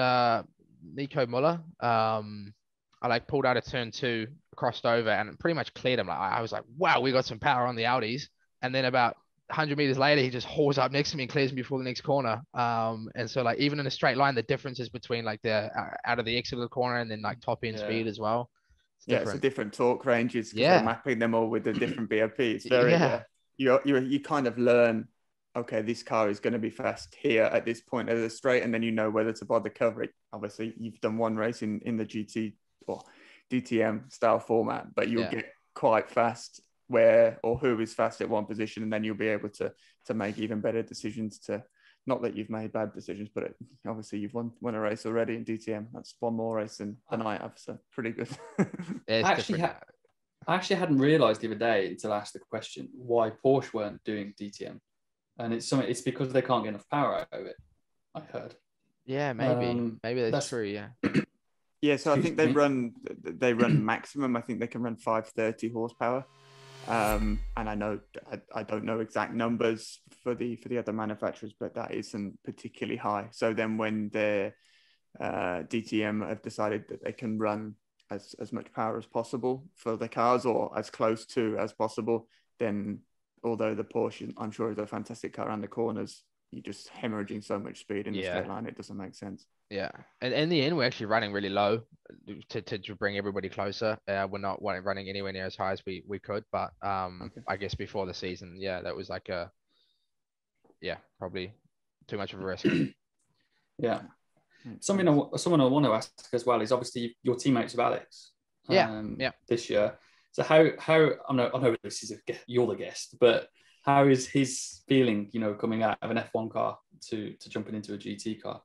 Nico Muller. I like pulled out of turn 2, crossed over, and pretty much cleared him. Like I was like, wow, we got some power on the Audis. And then about 100 meters later, he just hauls up next to me and clears me before the next corner. And so like even in a straight line, the differences between like the out of the exit of the corner and then like top end speed as well. It's a different torque ranges because they're mapping them all with a different BOP. It's very you kind of learn, okay, this car is going to be fast here at this point of the straight, and then you know whether to bother covering. Obviously, you've done one race in the GT or DTM style format, but you'll get quite fast who is fast at one position, and then you'll be able to make even better decisions. To not that you've made bad decisions, but obviously you've won a race already in DTM. That's one more race than I have, so pretty good. I actually hadn't realised the other day until I asked the question why Porsche weren't doing DTM, and it's because they can't get enough power out of it. I heard. Yeah, maybe that's true. Yeah. Yeah, so I think they run maximum. I think they can run 530 horsepower. And I don't know exact numbers for the other manufacturers, but that isn't particularly high. So then when their DTM have decided that they can run as much power as possible for the cars, or as close to as possible, then although the Porsche, I'm sure, is a fantastic car around the corners, you're just hemorrhaging so much speed in the straight line, it doesn't make sense. Yeah, and in the end, we're actually running really low to bring everybody closer. We're not running anywhere near as high as we could, but I guess before the season, that was like probably too much of a risk. Yeah. Someone I want to ask as well is obviously your teammates with Alex. This year. So how I know this is you're the guest, but how is his feeling, coming out of an F1 car to jumping into a GT car?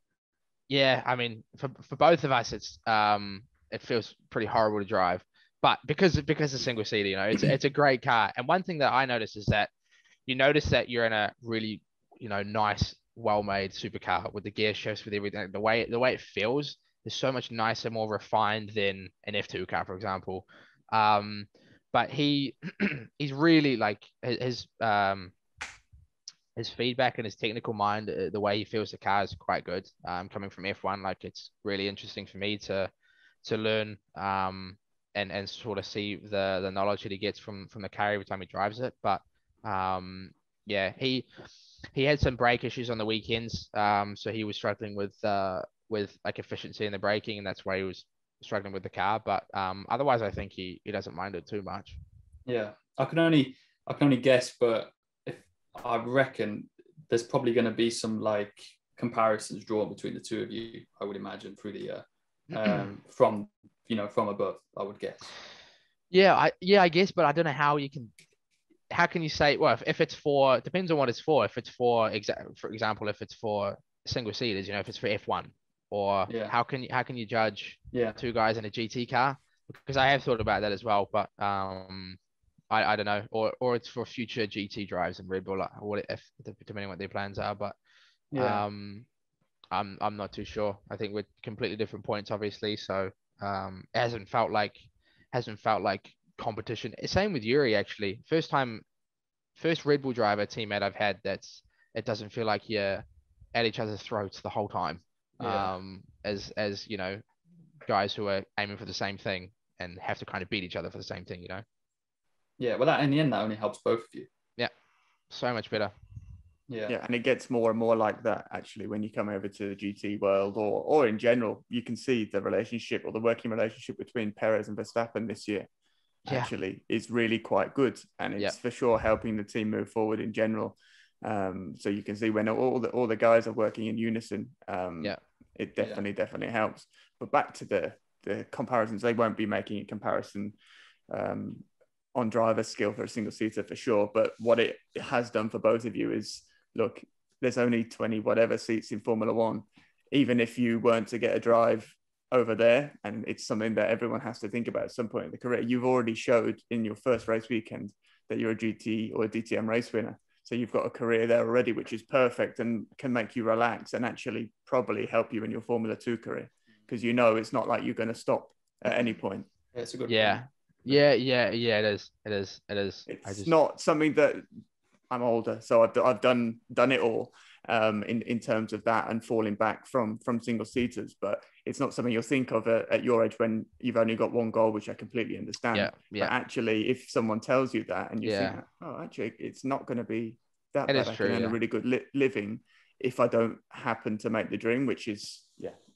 Yeah, I mean, for both of us, it feels pretty horrible to drive, but because it's single seater, it's a great car. And one thing that I noticed is that you notice that you're in a really, nice, well-made supercar with the gear shifts, with everything. The way it feels is so much nicer, more refined than an F2 car, for example. But he's really like his feedback and his technical mind, the way he feels the car is quite good. Coming from F1, like it's really interesting for me to learn and sort of see the knowledge that he gets from the car every time he drives it. But yeah, he had some brake issues on the weekends, so he was struggling with like efficiency in the braking, and that's why he was struggling with the car. But otherwise, I think he doesn't mind it too much. Yeah, I can only guess, but I reckon there's probably going to be some like comparisons drawn between the two of you, I would imagine, through the year, from above, I would guess. Yeah, I guess, but I don't know how can you say, well, if it's for, depends on what it's for. If it's for example, if it's for single seaters, if it's for F1, or how can you judge two guys in a GT car? Because I have thought about that as well, but I don't know, or it's for future GT drives in Red Bull, or if depending on what their plans are. But I'm not too sure. I think we're completely different points, obviously. So it hasn't felt like competition. Same with Yuri, actually. First Red Bull driver teammate I've had it doesn't feel like you're at each other's throats the whole time. As guys who are aiming for the same thing and have to kind of beat each other for the same thing. Yeah, well, that in the end, that only helps both of you. Yeah, so much better. Yeah, and it gets more and more like that, actually, when you come over to the GT world or in general. You can see the relationship or the working relationship between Perez and Verstappen this year actually is really quite good. And it's for sure helping the team move forward in general. So you can see when all the guys are working in unison, it definitely helps. But back to the comparisons, they won't be making a comparison on driver skill for a single seater for sure. But what it has done for both of you is, look, there's only 20 whatever seats in Formula One. Even if you weren't to get a drive over there, and it's something that everyone has to think about at some point in the career, you've already showed in your first race weekend that you're a GT or a DTM race winner. So you've got a career there already, which is perfect and can make you relax and actually probably help you in your Formula 2 career, because it's not like you're going to stop at any point. Yeah, it's a good point. Yeah, it is. It's not something that I'm older, so I've done it all in terms of that and falling back from single seaters, but it's not something you'll think of at your age when you've only got one goal, which I completely understand. But actually, if someone tells you that and you think, oh, actually, it's not going to be that bad. I can earn a really good living if I don't happen to make the dream, which is,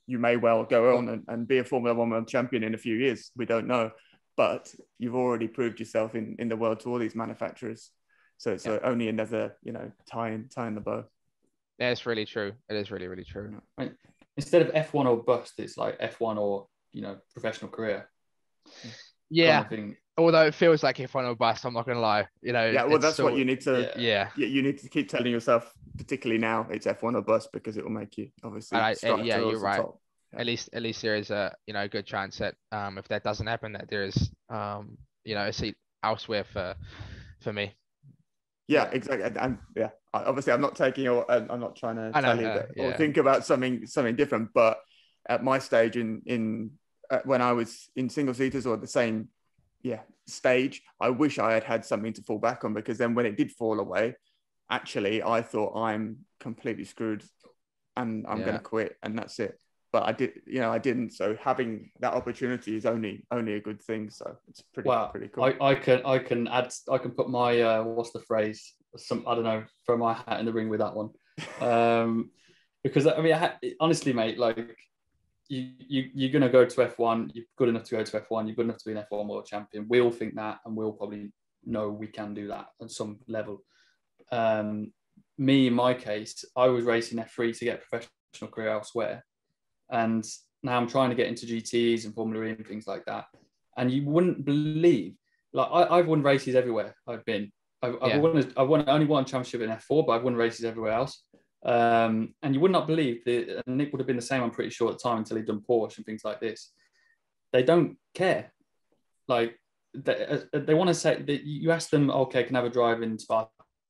you may well go on and be a Formula One world champion in a few years. We don't know. But you've already proved yourself in the world to all these manufacturers. So it's only another, tying the bow. Yeah, it's really true. It is really, really true. Right. Instead of F1 or bust, it's like F1 or, professional career. Yeah. Kind of Although it feels like F1 or bust, I'm not going to lie. Yeah, well, that's what you need to... Yeah. You need to keep telling yourself, particularly now, it's F1 or bust, because it will make you, obviously, strive you're towards the right. top. Yeah. At least there is a good chance that if that doesn't happen, that there is a seat elsewhere for me. Yeah, exactly. And obviously I'm not taking I'm not trying to tell you that or think about something different. But at my stage in when I was in single seaters or the same stage, I wish I had something to fall back on, because then when it did fall away, actually I thought I'm completely screwed and I'm going to quit and that's it. But I didn't. So having that opportunity is only a good thing. So it's pretty cool. I can put my what's the phrase? I don't know. Throw my hat in the ring with that one. Because I mean, honestly, mate, like you're gonna go to F1. You're good enough to go to F1. You're good enough to be an F1 world champion. We all think that, and we'll probably know we can do that at some level. Me, in my case, I was racing F3 to get a professional career elsewhere. And now I'm trying to get into GTs and Formula E and things like that. And you wouldn't believe, like I've won races everywhere I've been. I only won a championship in F4, but I've won races everywhere else. And you would not believe that Nick would have been the same, I'm pretty sure, at the time, until he'd done Porsche and things like this. They don't care. Like, they want to say that you ask them, okay, can I have a drive in Spa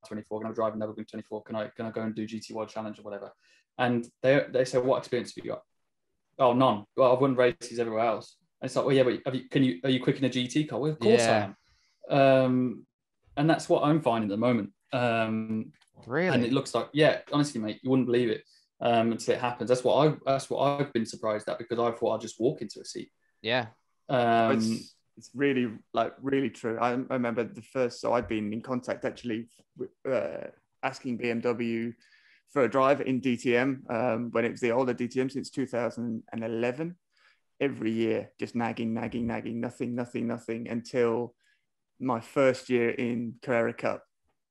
24? Can I have a drive in Nürburgring 24? Can I go and do GT World Challenge or whatever? And they say, what experience have you got? Oh, none. Well, I've won races everywhere else. And it's like, well, yeah, but are you quick in a GT car? Well, of course I am. And that's what I'm finding at the moment. Really? And it looks like, yeah, honestly, mate, you wouldn't believe it until it happens. That's what I've been surprised at, because I thought I'd just walk into a seat. Yeah. It's really true. I remember so I'd been in contact actually asking BMW for a drive in DTM when it was the older DTM since 2011. Every year, just nagging, nothing until my first year in Carrera Cup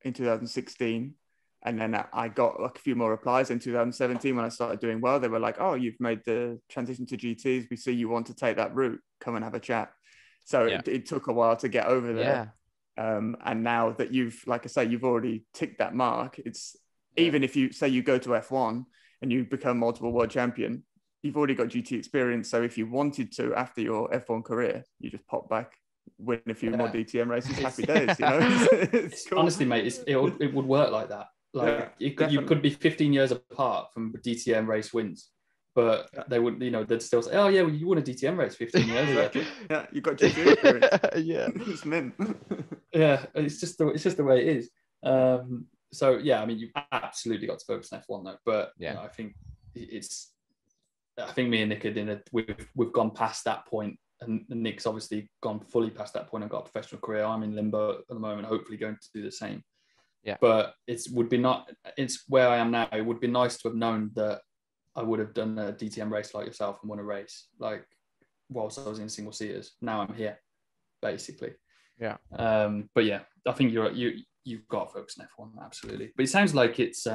in 2016. And then I got like a few more replies in 2017 when I started doing well. They were like, oh, you've made the transition to GTs. We see you want to take that route. Come and have a chat. So it took a while to get over there. And now that you've, like I say, you've already ticked that mark, it's even if you say you go to F1 and you become multiple world champion, you've already got GT experience. So if you wanted to, after your F1 career, you just pop back, win a few more DTM races, happy days, you know? It's cool. Honestly, mate, it would work like that. Like you could be 15 years apart from DTM race wins, but they wouldn't, they'd still say, oh yeah, well, you won a DTM race 15 years ago. Yeah, you got GT experience. Yeah. It's mint. Yeah, it's just the way it is. So yeah, I mean, you've absolutely got to focus on F1 though, but I think me and Nick we've gone past that point, and Nick's obviously gone fully past that point and got a professional career. I'm in limbo at the moment, hopefully going to do the same. Yeah. But it's where I am now. It would be nice to have known that I would have done a DTM race like yourself and won a race like whilst I was in single seaters. Now I'm here, basically. Yeah. But yeah, I think you've got to focus on F1, absolutely. But it sounds like it's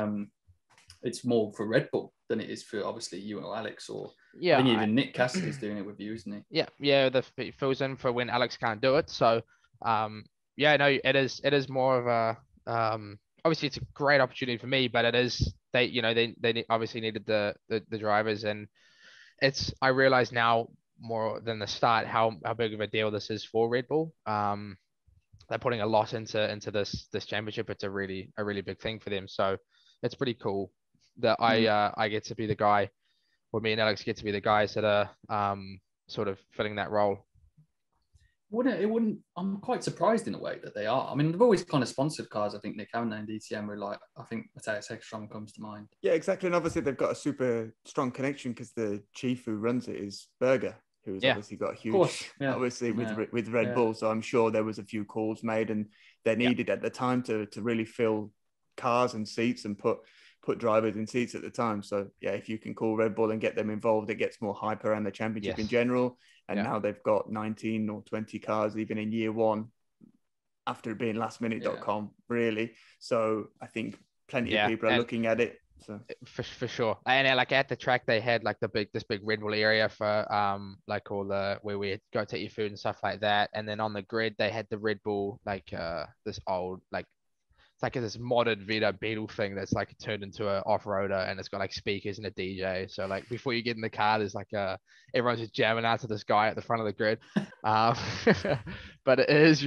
more for Red Bull than it is for obviously you or Alex, or I think even Nick Cassidy's doing it with you, isn't he? Yeah. It fills in for when Alex can't do it. So it is more of a obviously it's a great opportunity for me, but it is they obviously needed the drivers, and I realize now more than the start how big of a deal this is for Red Bull. They're putting a lot into this championship. It's a really big thing for them. So it's pretty cool that I get to be the guy, or me and Alex get to be the guys that are sort of filling that role. I'm quite surprised in a way that they are. I mean, they've always kind of sponsored cars, I think, Nick, haven't they, in DTM? We're like, I think Matthias Ekstrom comes to mind. Yeah, exactly. And obviously they've got a super strong connection because the chief who runs it is Berger, who's obviously got a huge, with Red Bull. So I'm sure there was a few calls made, and they needed at the time to really fill cars and seats and put drivers in seats at the time. So yeah, if you can call Red Bull and get them involved, it gets more hype around the championship in general. And now they've got 19 or 20 cars even in year one after it being lastminute.com, really. So I think plenty of people are looking at it. So for sure. And like at the track, they had like this big Red Bull area for like all the where we go take your food and stuff like that. And then on the grid, they had the Red Bull like this old like it's like this modded Vita Beetle thing that's like turned into an off-roader, and it's got like speakers and a DJ. So like before you get in the car, there's like everyone's just jamming out to this guy at the front of the grid. But it is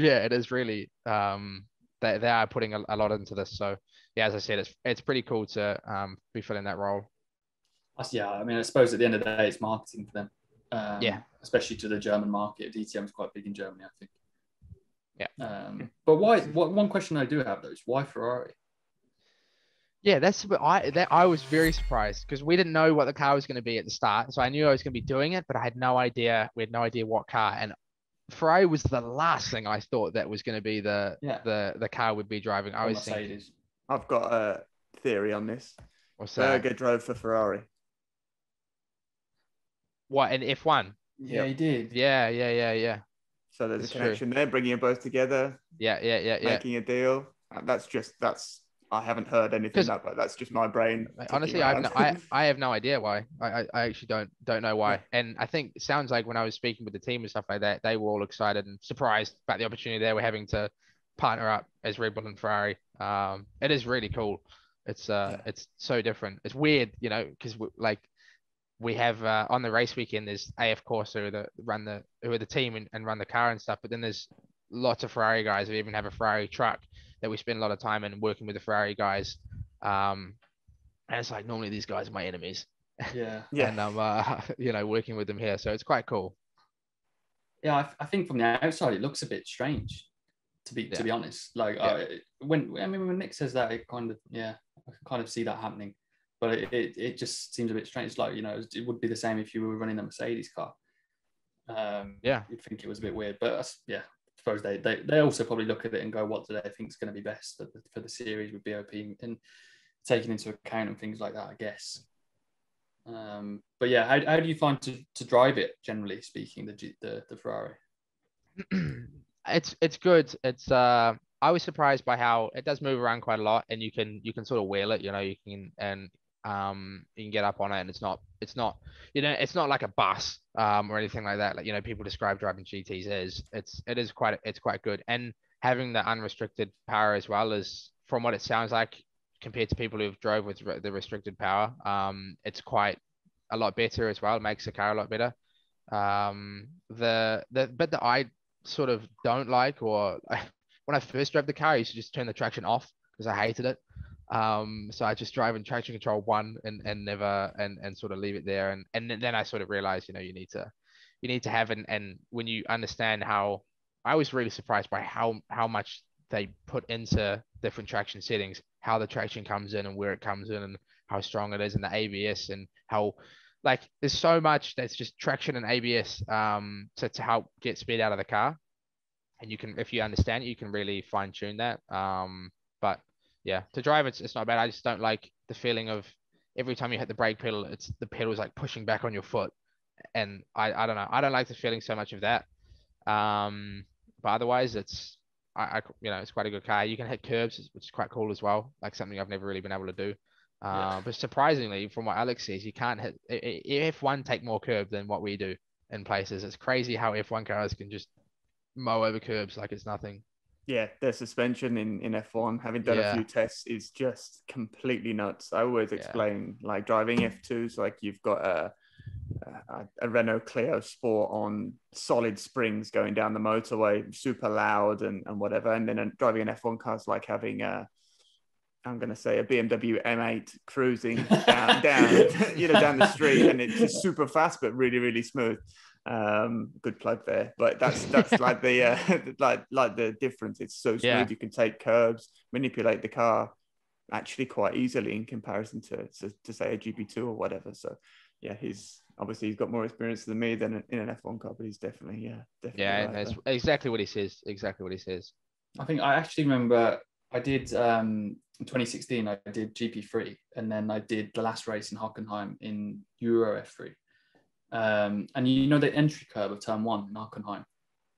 really they are putting a lot into this. So yeah, as I said, it's pretty cool to be filling that role. Yeah, I mean, I suppose at the end of the day, it's marketing for them. Especially to the German market. DTM is quite big in Germany, I think. Yeah. But why? One question I do have though is why Ferrari? Yeah, I was very surprised because we didn't know what the car was going to be at the start. So I knew I was going to be doing it, but I had no idea. We had no idea what car. And Ferrari was the last thing I thought that was going to be the car we'd be driving. I was thinking. I've got a theory on this. What's that? Berger drove for Ferrari. What, in F1? Yeah, he did. Yeah. So there's a connection there, bringing them both together. Yeah. Making a deal. That's. I haven't heard anything like that, but that's just my brain. Honestly, I have no idea why. I actually don't know why. And I think it sounds like when I was speaking with the team and stuff like that, they were all excited and surprised about the opportunity they were having to partner up as Red Bull and Ferrari. It is really cool. It's so different. It's weird, you know, because we have on the race weekend there's AF Corse who are the team and run the car and stuff, but then there's lots of Ferrari guys who even have a Ferrari truck that we spend a lot of time in working with the Ferrari guys. And it's like normally these guys are my enemies. Yeah. And I'm you know, working with them here, so it's quite cool. Yeah, I think from the outside it looks a bit strange, to be honest. Like when Nick says that, it kind of I can kind of see that happening. But it just seems a bit strange. Like, you know, it would be the same if you were running a Mercedes car. You'd think it was a bit weird. But I suppose they also probably look at it and go, what do they think is going to be best for the series with BOP and taking into account and things like that, I guess. But yeah, how do you find to drive it, generally speaking, the Ferrari? It's good. I was surprised by how it does move around quite a lot, and you can sort of wheel it, you know, you can get up on it, and it's not you know, it's not like a bus or anything like that, like, you know, people describe driving GTs as. It's quite good, and having the unrestricted power as well, is from what it sounds like, compared to people who've drove with the restricted power, it's quite a lot better as well. It makes the car a lot better. The bit that I sort of don't like, or when I first drove the car, I used to just turn the traction off because I hated it. So I just drive in traction control 1 and never and sort of leave it there. And then I sort of realized, you know, you need to have and when you understand how, I was really surprised by how much they put into different traction settings, how the traction comes in and where it comes in and how strong it is, and the ABS, and how, like, there's so much that's just traction and ABS to help get speed out of the car. And you can, if you understand it, you can really fine tune that. But yeah, to drive, it's not bad. I just don't like the feeling of every time you hit the brake pedal, the pedal's like pushing back on your foot. And I don't know. I don't like the feeling so much of that. But otherwise you know, it's quite a good car. You can hit curbs, which is quite cool as well. Like something I've never really been able to do. But surprisingly, from what Alex says, you can't hit F1 take more curb than what we do in places. It's crazy how F1 cars can just mow over curbs like it's nothing. Yeah, their suspension in F1, having done a few tests, is just completely nuts. I always explain, like, driving F2s, like you've got a Renault Clio Sport on solid springs going down the motorway, super loud and whatever. And then driving an F1 car is like having I'm going to say a BMW M8 cruising down you know, down the street, and it's just super fast but really, really smooth. Good plug there, but that's like the like the difference. It's so smooth. You can take curbs, manipulate the car actually quite easily in comparison to say a GP2 or whatever. So yeah, he's got more experience than me than in an F1 car, but he's definitely right, that's exactly what he says. I think I actually remember I did in 2016 I did GP3, and then I did the last race in Hockenheim in Euro F3. And you know the entry curve of turn 1 in Hockenheim.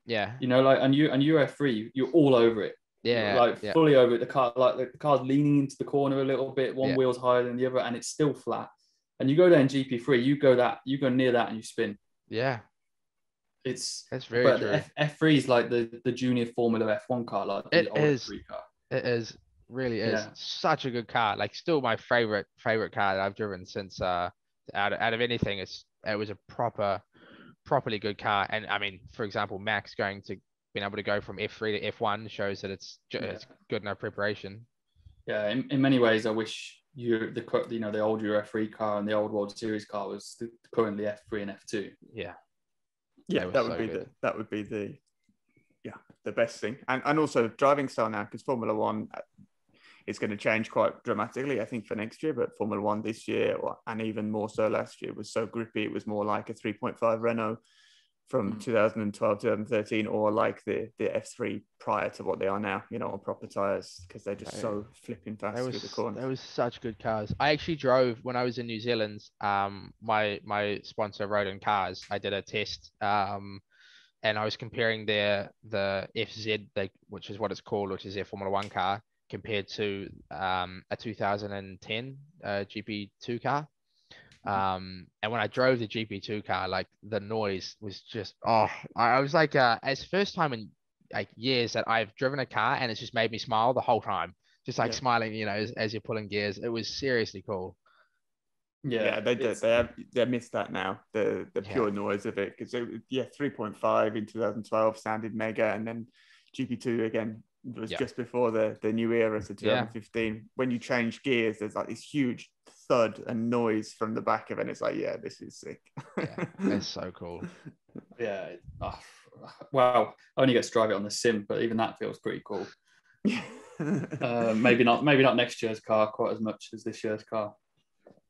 Yeah. You know, like, and Euro F3, you're all over it. Yeah. Like fully over it. The car, like the car's leaning into the corner a little bit. One wheel's higher than the other, and it's still flat. And you go there in GP3, you go near that and you spin. Yeah. That's very true. F3 is like the junior Formula F1 car, like the old F3 car. It is. Really is. Such a good car. Like, still my favorite car that I've driven since out of anything. It was a properly good car. And I mean, for example, Max being able to go from F3 to F1 shows that it's good enough preparation. Yeah, in many ways, I wish the old Euro F3 car and the old World Series car was currently F3 and F2. Yeah, that would be the best thing. And also driving style now, because Formula One is going to change quite dramatically, I think, for next year. But Formula One this year, and even more so last year, was so grippy. It was more like a 3.5 Renault from 2012, 2013, or like the F3 prior to what they are now, you know, on proper tires, because they're just so flipping fast through the corners. They were such good cars. I actually drove, when I was in New Zealand, my sponsor Rodin Cars, I did a test, and I was comparing the FZ, which is what it's called, which is their Formula One car, compared to a 2010 GP2 car. And when I drove the GP2 car, like, the noise was just, I was like, it's first time in like years that I've driven a car and it's just made me smile the whole time, just like smiling, you know, as you're pulling gears. It was seriously cool. Yeah, they missed that now, the pure noise of it, because 3.5 in 2012 sounded mega, and then GP2 again was just before the new era, so 2015. When you change gears, there's like this huge thud and noise from the back of it, and it's like, yeah, this is sick. Yeah, it's so cool. Yeah. Wow. I only get to drive it on the sim, but even that feels pretty cool. Maybe not next year's car quite as much as this year's car.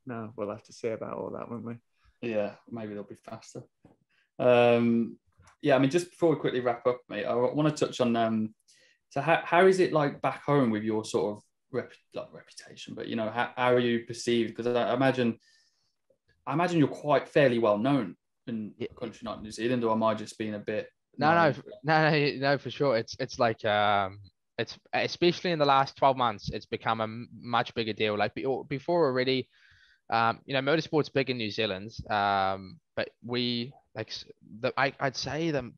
No, we'll have to see about all that, won't we? Yeah, maybe they'll be faster. Yeah, I mean, just before we quickly wrap up, mate, I want to touch on so how is it like back home with your sort of reputation, but you know, how are you perceived? Because I imagine you're quite fairly well known in a country like New Zealand, or am I just being a bit No, for sure. It's like it's especially in the last 12 months, it's become a much bigger deal. Like before already, you know, motorsport's big in New Zealand, but we like I'd say or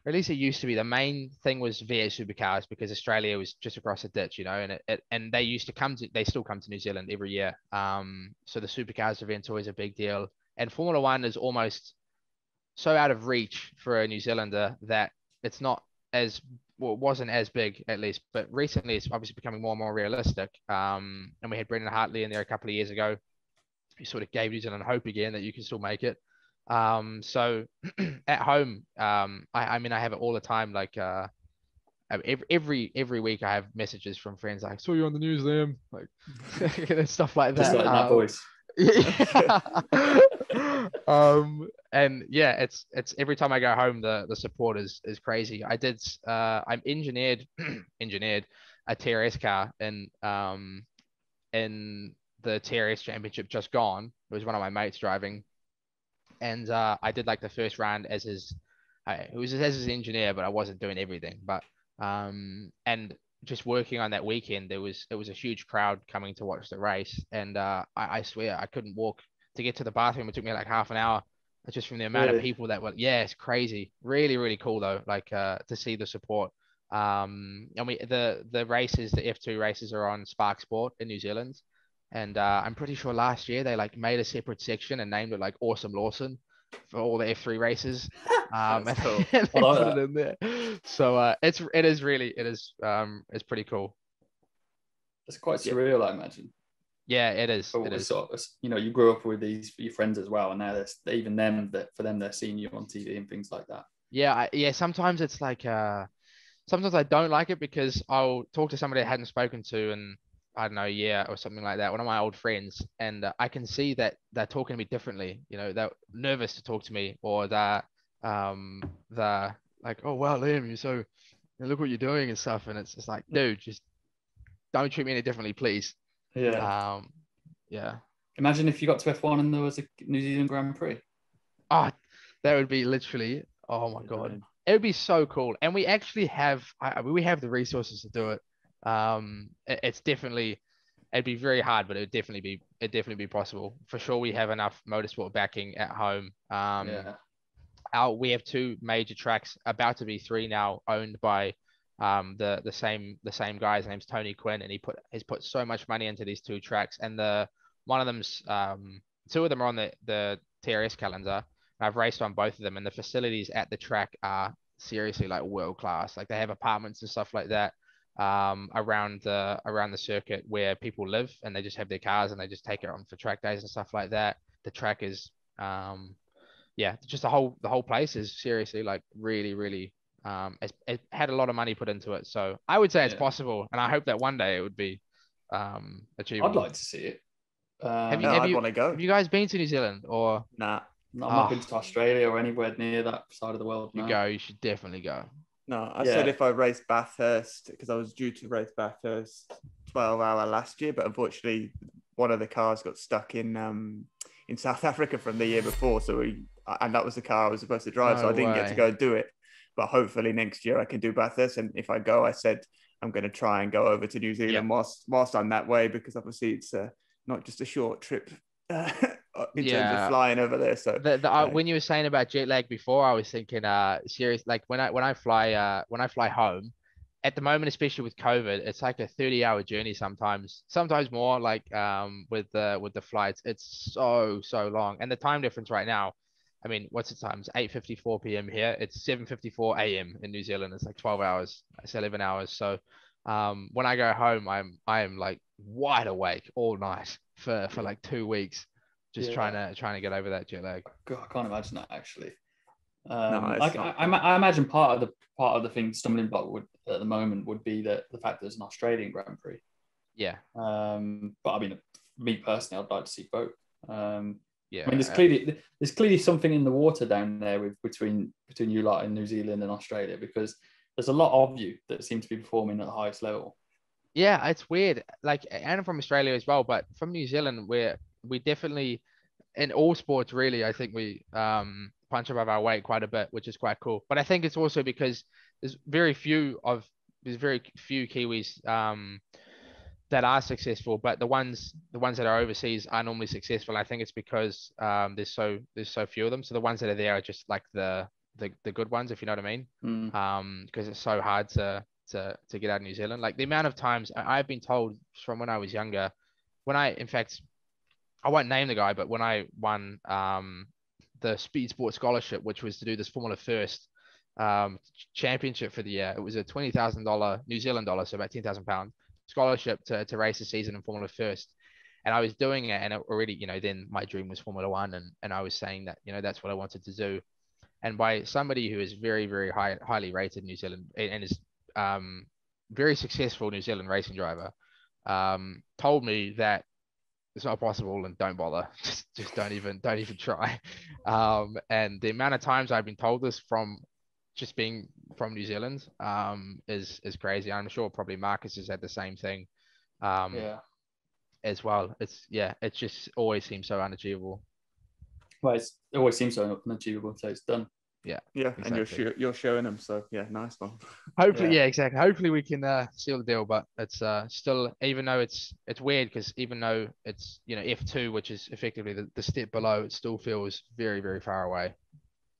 at least it used to be, the main thing was V8 supercars, because Australia was just across the ditch, you know, and they still come to New Zealand every year. So the supercars event's always a big deal, and Formula One is almost so out of reach for a New Zealander that it's not as well, it wasn't as big at least, but recently it's obviously becoming more and more realistic. And we had Brendan Hartley in there a couple of years ago. He sort of gave New Zealand hope again that you can still make it. So at home, I mean, I have it all the time. Like every week I have messages from friends like, "Saw you on the news, Liam," like and stuff like that. Just like that voice. And yeah, it's every time I go home, the support is crazy. I'm engineered a TRS car in the TRS championship just gone. It was one of my mates driving, and I did like the first round as his engineer, but I wasn't doing everything. But and just working on that weekend, it was a huge crowd coming to watch the race, and I swear I couldn't walk to get to the bathroom. It took me like half an hour, just from the amount of people that were. Yeah, it's crazy. Really, really cool though. Like to see the support. And the races, the F2 races, are on Spark Sport in New Zealand, and I'm pretty sure last year they like made a separate section and named it like Awesome Lawson for all the F3 races. And cool. they put it in there. So it's pretty cool. It's quite surreal, I imagine. Yeah, it is. But it is. Sort of, you know, you grew up with your friends as well, and now even them, that for them they're seeing you on TV and things like that. Yeah, sometimes it's like sometimes I don't like it, because I'll talk to somebody I hadn't spoken to in, I don't know, a year or something like that, one of my old friends, and I can see that they're talking to me differently. You know, they're nervous to talk to me, or they're like, "Oh wow, Liam, look what you're doing and stuff," and it's just like, dude, just don't treat me any differently, please. Yeah. Yeah. Imagine if you got to F1 and there was a New Zealand Grand Prix. Oh, that would be literally, oh my God. It would be so cool. And we actually have, we have the resources to do it. It's definitely, it'd be very hard, but it'd definitely be possible. For sure, we have enough motorsport backing at home. We have 2 major tracks, about to be 3 now, owned by the same guy. His name's Tony Quinn, and he's put so much money into these 2 tracks, and one of them's 2 of them are on the TRS calendar. I've raced on both of them, and the facilities at the track are seriously like world class. Like they have apartments and stuff like that around the circuit where people live, and they just have their cars and they just take it on for track days and stuff like that. The track is just the whole place is seriously like really, really it had a lot of money put into it. So I would say it's possible, and I hope that one day it would be achievable. I'd like to see it. I'd want to go. Have you guys been to New Zealand or? Nah. No, I'm not been to Australia or anywhere near that side of the world. You should definitely go. No, I said if I raced Bathurst, because I was due to race Bathurst 12-hour last year, but unfortunately one of the cars got stuck in South Africa from the year before. So and that was the car I was supposed to drive. So I didn't get to go do it. But hopefully next year I can do Bathurst. And if I go, I said I'm going to try and go over to New Zealand whilst I'm that way, because obviously it's not just a short trip in terms of flying over there. So when you were saying about jet lag before, I was thinking serious, like when I fly home at the moment, especially with COVID, it's like a 30-hour journey sometimes more, like with the flights. It's so long, and the time difference right now, I mean, what's the time? It's 8:54 p.m. here. It's 7:54 a.m. in New Zealand. It's like 12 hours. It's 11 hours. So when I go home, I am like wide awake all night for like 2 weeks, just trying to get over that jet lag. God, I can't imagine that actually. No, I imagine part of the thing stumbling block at the moment would be the fact that there's an Australian Grand Prix. Yeah. But I mean, me personally, I'd like to see both. Yeah. I mean, there's clearly something in the water down there between you lot in New Zealand and Australia, because there's a lot of you that seem to be performing at the highest level. Yeah, it's weird. Like, and from Australia as well, but from New Zealand, we definitely, in all sports really, I think we punch above our weight quite a bit, which is quite cool. But I think it's also because there's very few Kiwis that are successful, but the ones that are overseas are normally successful. I think it's because there's so few of them. So the ones that are there are just like the good ones, if you know what I mean. Because it's so hard to get out of New Zealand. Like the amount of times I've been told from when I was younger, in fact, I won't name the guy, but when I won the Speed Sport Scholarship, which was to do this Formula First championship for the year, it was a $20,000 New Zealand dollar, so about £10,000 scholarship to race a season in Formula First. And I was doing it, and it already, then my dream was Formula One, and I was saying that, that's what I wanted to do. And by somebody who is very, very highly rated in New Zealand and is very successful New Zealand racing driver, told me that it's not possible and don't bother. Just don't even try. And the amount of times I've been told this from just being from New Zealand is crazy. I'm sure probably Marcus has had the same thing as well. It just always seems so unachievable. Well, it always seems so unachievable until it's done. Yeah, exactly. And you're showing them, so yeah, nice one. Hopefully, exactly. Hopefully we can seal the deal, but it's still, even though it's weird, because even though it's F2, which is effectively the step below, it still feels very, very far away.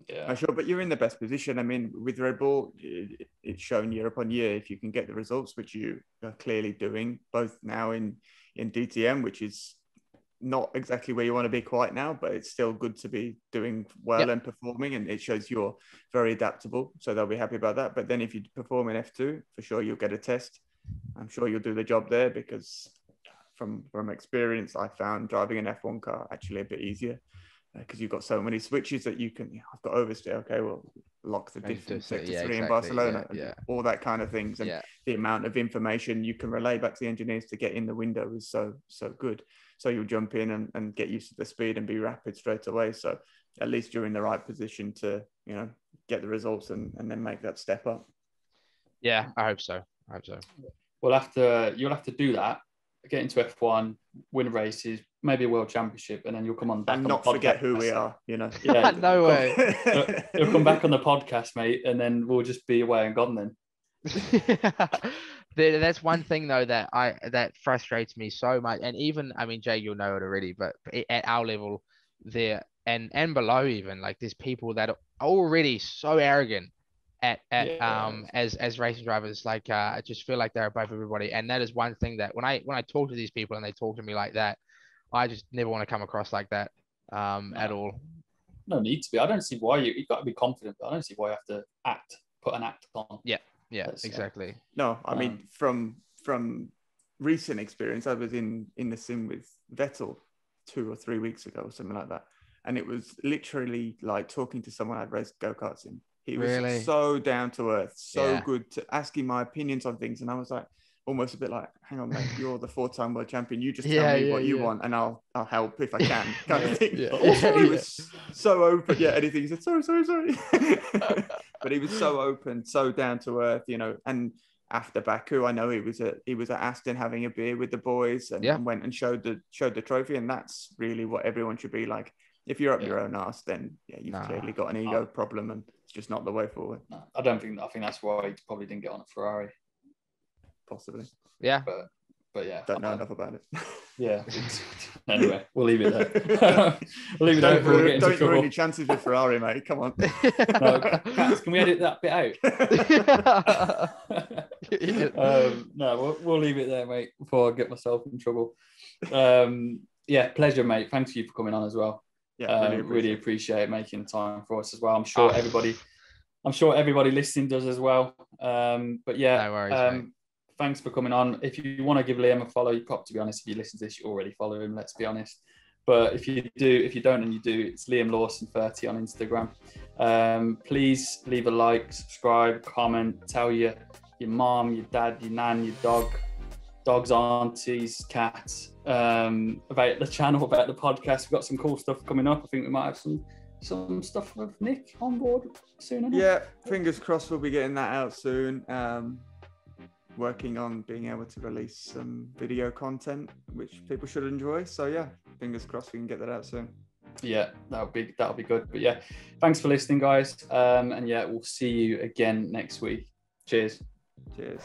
Yeah, sure, but you're in the best position. I mean, with Red Bull, it's shown year upon year, if you can get the results, which you are clearly doing, both now in DTM, which is not exactly where you want to be quite now, but it's still good to be doing well and performing, and it shows you're very adaptable, so they'll be happy about that. But then if you perform in F2, for sure you'll get a test. I'm sure you'll do the job there, because from experience, I found driving an F1 car actually a bit easier, because you've got so many switches that you can, I've got oversteer, okay, well, lock the diff in sector 3 in Barcelona, all that kind of things. And the amount of information you can relay back to the engineers to get in the window is so good. So you'll jump in and get used to the speed and be rapid straight away. So at least you're in the right position to, get the results and then make that step up. Yeah, I hope so. You'll have to do that, get into F1, win races, maybe a world championship, and then you'll come on back and on not the podcast. Forget who we are, Yeah, no way. You'll come back on the podcast, mate, and then we'll just be away and gone then. That's one thing though that frustrates me so much, and even, I mean, Jay, you'll know it already, but at our level there and below, even, like, there's people that are already so arrogant as racing drivers. Like, I just feel like they're above everybody, and that is one thing that when I talk to these people and they talk to me like that, I just never want to come across like that at all. No need to be. I don't see why you've got to be confident, but I don't see why you have to put an act on. Yeah, exactly. No, I mean, from recent experience, I was in the sim with Vettel 2 or 3 weeks ago or something like that. And it was literally like talking to someone I'd raced go-karts in. He was so down to earth, so good to asking my opinions on things. And I was like, almost a bit like, hang on, mate, you're the 4-time world champion. You just tell me what you want and I'll help if I can, kind of thing. He was so open. Yeah, anything. He said, sorry. But he was so open, so down to earth, and after Baku, I know he was at Aston having a beer with the boys and went and showed the trophy. And that's really what everyone should be like. If you're up your own arse, then you've clearly got an ego problem, and it's just not the way forward. No, I think that's why he probably didn't get on a Ferrari. Possibly. Yeah. But yeah. Don't know enough about it. Yeah. Anyway, we'll leave it there. We'll leave it there before we get into Don't trouble. ruin your chances with Ferrari, mate. Come on. No, Cats, can we edit that bit out? No, we'll leave it there, mate, before I get myself in trouble. Yeah, pleasure, mate. Thank you for coming on as well. Yeah, really appreciate making time for us as well. I'm sure everybody listening does as well. But yeah, no worries, mate. Thanks for coming on. If you want to give Liam a follow, you probably, to be honest, if you listen to this, you already follow him, let's be honest. But if you don't and you do, it's Liam Lawson 30 on Instagram. Please leave a like, subscribe, comment, tell your mom, your dad, your nan, your dogs, aunties, cats, about the channel, about the podcast. We've got some cool stuff coming up. I think we might have some stuff with Nick on board soon enough. Yeah, fingers crossed we'll be getting that out soon. Working on being able to release some video content which people should enjoy. So yeah, fingers crossed we can get that out soon. Yeah, that'll be good. But yeah, thanks for listening, guys. And yeah, we'll see you again next week. Cheers. Cheers.